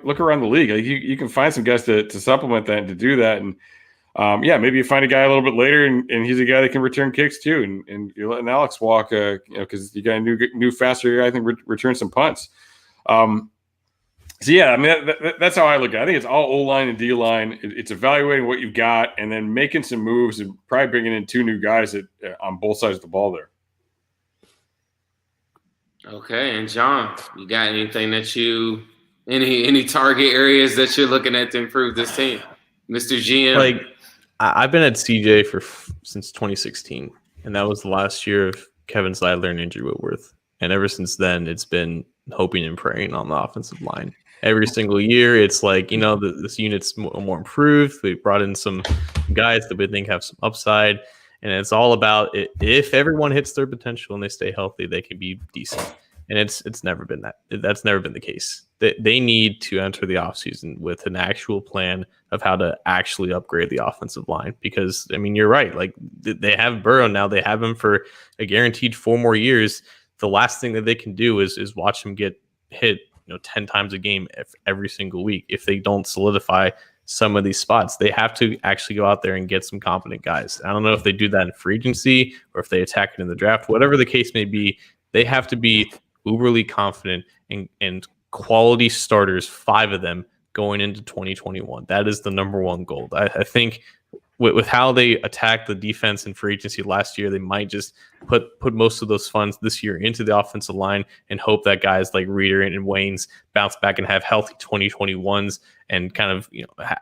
Look around the league. Like you can find some guys to supplement that and to do that, and maybe you find a guy a little bit later, and he's a guy that can return kicks too, and you're letting Alex walk, because you got a new faster guy, I think, return some punts. That's how I look at it. I think it's all O-line and D-line. It's evaluating what you've got and then making some moves and probably bringing in 2 new guys on both sides of the ball there. Okay, and John, you got anything that any target areas that you're looking at to improve this team, Mr. GM? Like, I've been at CJ since 2016, and that was the last year of Kevin Seidler and Andrew Whitworth. And ever since then, it's been hoping and praying on the offensive line. Every single year, it's like, this unit's more improved. We brought in some guys that we think have some upside. And it's all about if everyone hits their potential and they stay healthy, they can be decent. And it's never been that. That's never been the case. They need to enter the offseason with an actual plan of how to actually upgrade the offensive line. Because, you're right. Like, they have Burrow now. They have him for a guaranteed 4 more years. The last thing that they can do is watch him get hit 10 times a game every single week. If they don't solidify some of these spots, they have to actually go out there and get some confident guys. I don't know if they do that in free agency or if they attack it in the draft. Whatever the case may be, they have to be uberly confident and quality starters, 5 of them going into 2021. That is the number one goal. I think with how they attacked the defense in free agency last year, they might just put most of those funds this year into the offensive line and hope that guys like Reeder and Waynes bounce back and have healthy 2021s and kind of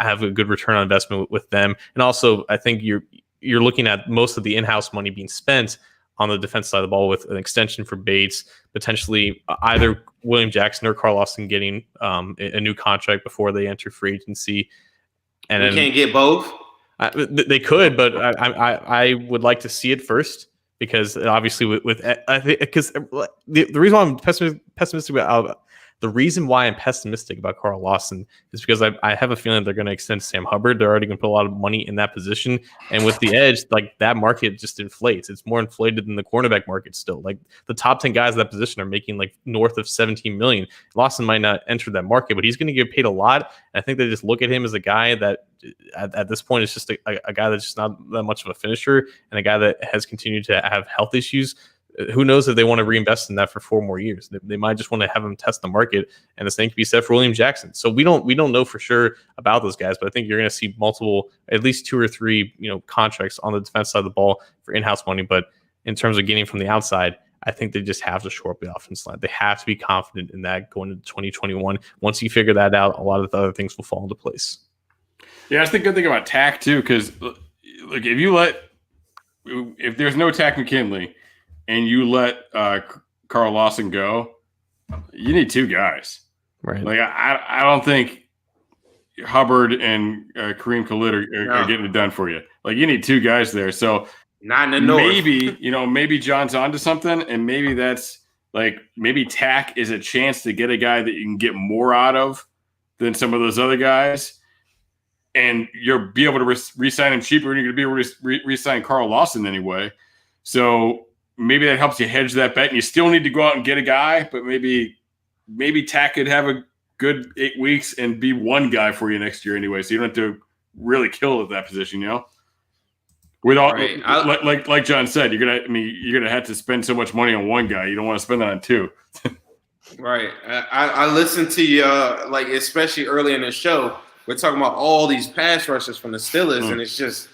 have a good return on investment with them. And also, I think you're looking at most of the in-house money being spent on the defense side of the ball with an extension for Bates, potentially either William Jackson or Carl Lawson getting a new contract before they enter free agency. And we can't get both. They could, but I would like to see it first, because obviously I think because the reason why I'm pessimistic about the reason why I'm pessimistic about Carl Lawson is because I have a feeling they're going to extend Sam Hubbard. They're already going to put a lot of money in that position, and with the edge, like that market just inflates. It's more inflated than the cornerback market still. Like the top 10 guys in that position are making like north of 17 million. Lawson might not enter that market, but he's going to get paid a lot. And I think they just look at him as a guy that at this point is just a guy that's just not that much of a finisher, and a guy that has continued to have health issues. Who knows if they want to reinvest in that for 4 more years? They might just want to have him test the market, and the same could be said for William Jackson. So we don't know for sure about those guys, but I think you're going to see multiple, at least 2 or 3, contracts on the defense side of the ball for in-house money. But in terms of getting from the outside, I think they just have to shore up the offense line. They have to be confident in that going into 2021. Once you figure that out, a lot of the other things will fall into place. Yeah, that's the good thing about Tack too, because like if there's no Tack McKinley and you let Carl Lawson go, you need 2 guys. Right. Like I don't think Hubbard and Kareem Khalid are getting it done for you. Like you need 2 guys there. So not in the north. Maybe John's onto something, and maybe that's like maybe Tack is a chance to get a guy that you can get more out of than some of those other guys. And you'll be able to re-sign him cheaper, and you're going to be able to re-sign Carl Lawson anyway. So maybe that helps you hedge that bet. And you still need to go out and get a guy, but maybe Tack could have a good 8 weeks and be one guy for you next year anyway. So you don't have to really kill at that position, With all right. like John said, you're gonna have to spend so much money on one guy. You don't want to spend that on 2. Right. I listened to you especially early in the show. We're talking about all these pass rushers from the Steelers, and it's just,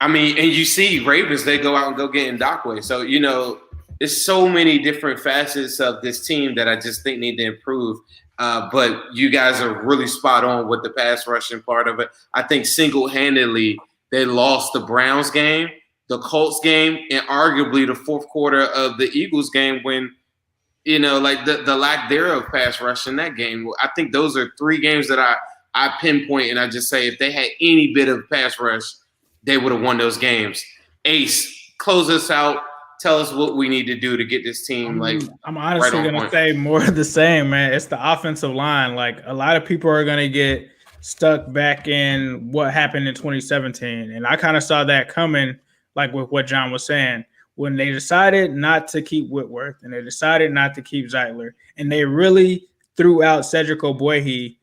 and you see Ravens, they go out and go get Ndakwe. So, there's so many different facets of this team that I just think need to improve. But you guys are really spot on with the pass rushing part of it. I think single-handedly they lost the Browns game, the Colts game, and arguably the fourth quarter of the Eagles game when, the lack thereof pass rush in that game. I think those are 3 games that I pinpoint, and I just say if they had any bit of pass rush, they would have won those games. Ace, close us out. Tell us what we need to do to get this team I'm honestly going to say more of the same, man. It's the offensive line. Like a lot of people are going to get stuck back in what happened in 2017, and I kind of saw that coming, like with what John was saying. When they decided not to keep Whitworth and they decided not to keep Zeitler, and they really threw out Cedric Ogbuehi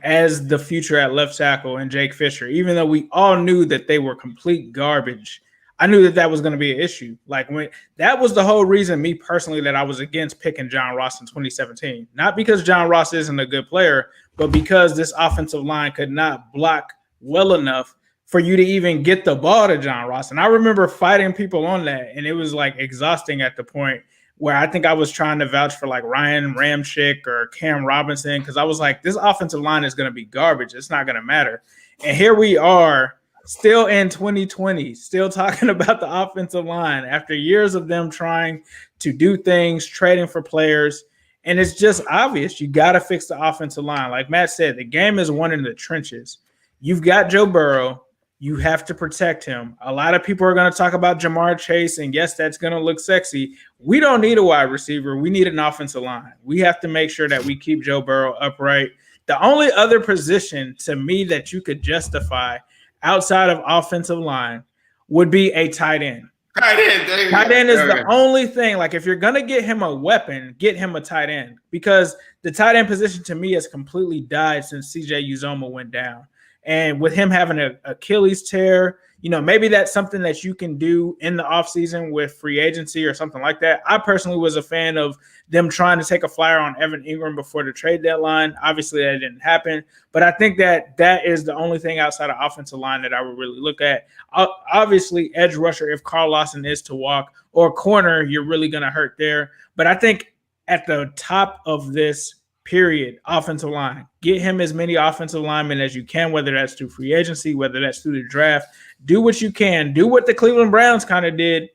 as the future at left tackle and Jake Fisher, even though we all knew that they were complete garbage. I knew that was going to be an issue. That was the whole reason, me personally, that I was against picking John Ross in 2017. Not because John Ross isn't a good player, but because this offensive line could not block well enough for you to even get the ball to John Ross. And I remember fighting people on that, and it was exhausting at the point where I think I was trying to vouch for Ryan Ramczyk or Cam Robinson, because I was like, this offensive line is going to be garbage. It's not going to matter. And here we are still in 2020, still talking about the offensive line after years of them trying to do things, trading for players. And it's just obvious. You got to fix the offensive line. Like Matt said, the game is won in the trenches. You've got Joe Burrow. You have to protect him. A lot of people are going to talk about Jamar Chase, and yes, that's going to look sexy. We don't need a wide receiver. We need an offensive line. We have to make sure that we keep Joe Burrow upright. The only other position to me that you could justify outside of offensive line would be a tight end. Tight end is the only thing. If you're going to get him a weapon, get him a tight end, because the tight end position to me has completely died since CJ Uzomah went down. And with him having an Achilles tear, maybe that's something that you can do in the offseason with free agency or something like that. I personally was a fan of them trying to take a flyer on Evan Ingram before the trade deadline. Obviously, that didn't happen. But I think that is the only thing outside of offensive line that I would really look at. Obviously, edge rusher, if Carl Lawson is to walk, or corner, you're really going to hurt there. But I think at the top of this period, offensive line. Get him as many offensive linemen as you can, whether that's through free agency, whether that's through the draft. Do what you can. Do what the Cleveland Browns kind of did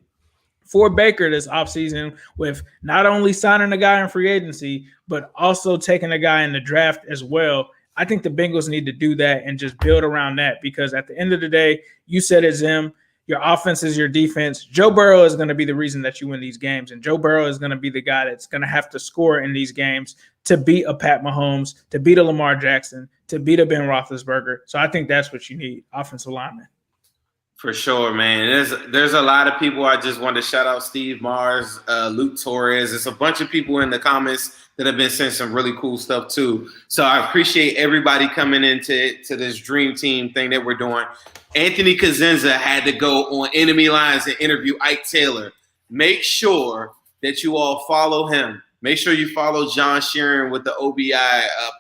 for Baker this offseason with not only signing a guy in free agency, but also taking a guy in the draft as well. I think the Bengals need to do that and just build around that, because at the end of the day, you said it, Zim, your offense is your defense. Joe Burrow is going to be the reason that you win these games, and Joe Burrow is going to be the guy that's going to have to score in these games to beat a Pat Mahomes, to beat a Lamar Jackson, to beat a Ben Roethlisberger. So I think that's what you need, offensive linemen. For sure, man. There's a lot of people. I just want to shout out Steve Mars, Luke Torres. There's a bunch of people in the comments that have been saying some really cool stuff too. So I appreciate everybody coming into this dream team thing that we're doing. Anthony Cosenza had to go on Enemy Lines and interview Ike Taylor. Make sure that you all follow him. Make sure you follow John Sheeran with the OBI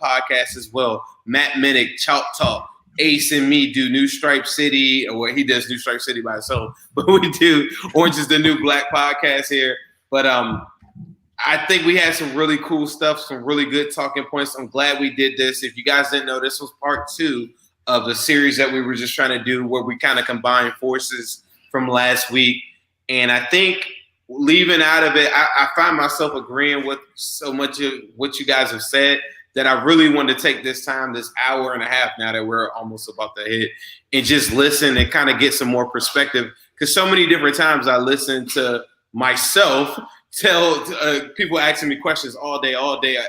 podcast as well. Matt Minnick, Chalk Talk. Ace and me do New Stripe City, or he does New Stripe City by himself, but we do Orange is the New Black podcast here. But I think we had some really cool stuff, some really good talking points. I'm glad we did this. If you guys didn't know, this was part 2 of the series that we were just trying to do, where we kind of combined forces from last week. And I think leaving out of it, I find myself agreeing with so much of what you guys have said, that I really wanted to take this time, this hour and a half now that we're almost about to hit, and just listen and kind of get some more perspective. Because so many different times I listen to myself tell people asking me questions all day,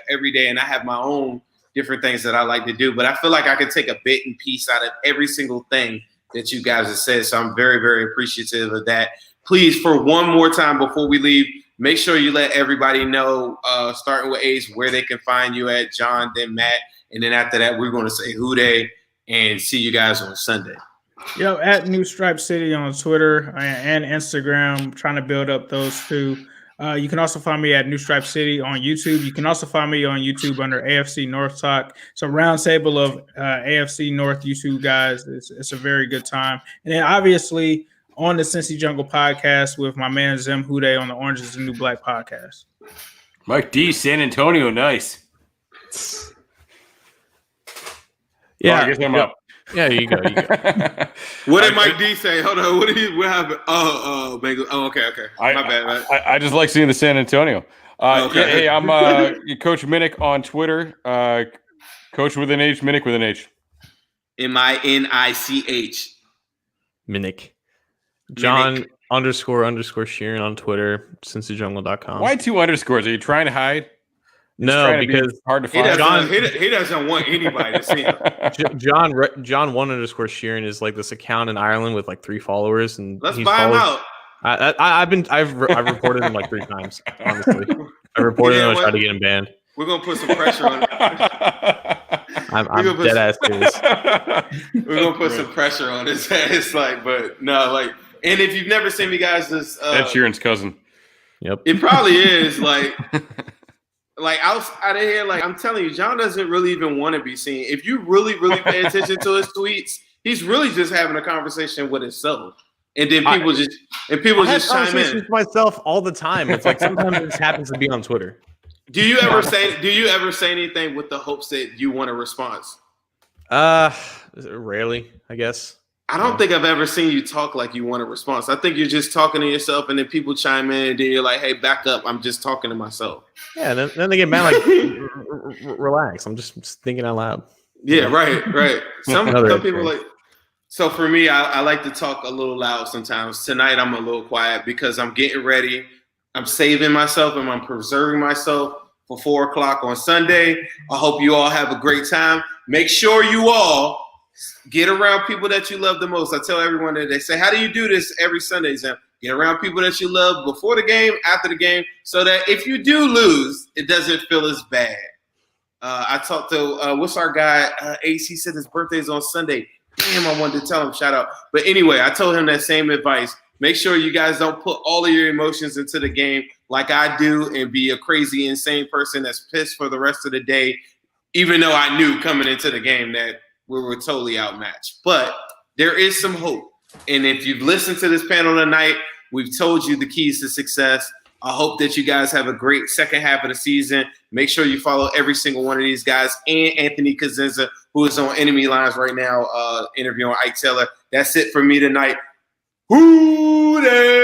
every day, and I have my own different things that I like to do. But I feel like I can take a bit and piece out of every single thing that you guys have said. So I'm very, very appreciative of that. Please, for one more time before we leave, make sure you let everybody know, starting with Ace, where they can find you at, John, then Matt. And then after that, we're going to say WhoDey and see you guys on Sunday. Yo, at New Stripe City on Twitter and Instagram, trying to build up those two. You can also find me at New Stripe City on YouTube. You can also find me on YouTube under AFC North Talk. It's a round table of AFC North YouTube guys. It's a very good time. And then obviously on the Cincy Jungle podcast with my man Zim WhoDey on the Orange is the New Black podcast. Mike D, San Antonio, nice. Yeah, I guess I'm up. Yeah, you go. What did Mike D say? Hold on. What happened? Bengals. Oh, okay. My bad, man. I just like seeing the San Antonio. Okay. Yeah, hey, I'm Coach Minnick on Twitter. Coach with an H, Minnick with an H. MINICH. Minnick. John __Sheeran on Twitter, cincyjungle.com. Why 2 underscores? Are you trying to hide? No, because hard to find. He doesn't want anybody to see him. John _Sheeran is like this account in Ireland with like 3 followers, and let's buy him out. I've reported him like 3 times. Honestly, I reported him. I tried to get him banned. We're gonna put some pressure on it. I'm dead ass serious. We're gonna put some pressure on his head. It's like, but no, like, and if you've never seen me, guys, this Ed Sheeran's cousin. Yep, it probably is like. Like outside of here, like I'm telling you, John doesn't really even want to be seen. If you really, really pay attention to his tweets, he's really just having a conversation with himself, and then people just chime in. With myself all the time. It's like sometimes it just happens to be on Twitter. Do you ever say anything with the hopes that you want a response? Rarely, I guess. I don't think I've ever seen you talk like you want a response. I think you're just talking to yourself, and then people chime in, and then you're like, "Hey, back up! I'm just talking to myself." Yeah, then they get mad, like, relax. I'm just thinking out loud. Yeah, right. Some people like. So for me, I like to talk a little loud sometimes. Tonight, I'm a little quiet because I'm getting ready. I'm saving myself and I'm preserving myself for 4:00 on Sunday. I hope you all have a great time. Make sure you all get around people that you love the most. I tell everyone that they say, how do you do this every Sunday, Zim? Get around people that you love before the game, after the game, so that if you do lose, it doesn't feel as bad. I talked to, what's our guy, Ace, he said his birthday's on Sunday. Damn, I wanted to tell him, shout out. But anyway, I told him that same advice. Make sure you guys don't put all of your emotions into the game like I do and be a crazy, insane person that's pissed for the rest of the day, even though I knew coming into the game that we were totally outmatched. But there is some hope. And if you've listened to this panel tonight, we've told you the keys to success. I hope that you guys have a great second half of the season. Make sure you follow every single one of these guys and Anthony Cosenza, who is on Enemy Lines right now, interviewing Ike Taylor. That's it for me tonight. WhoDey!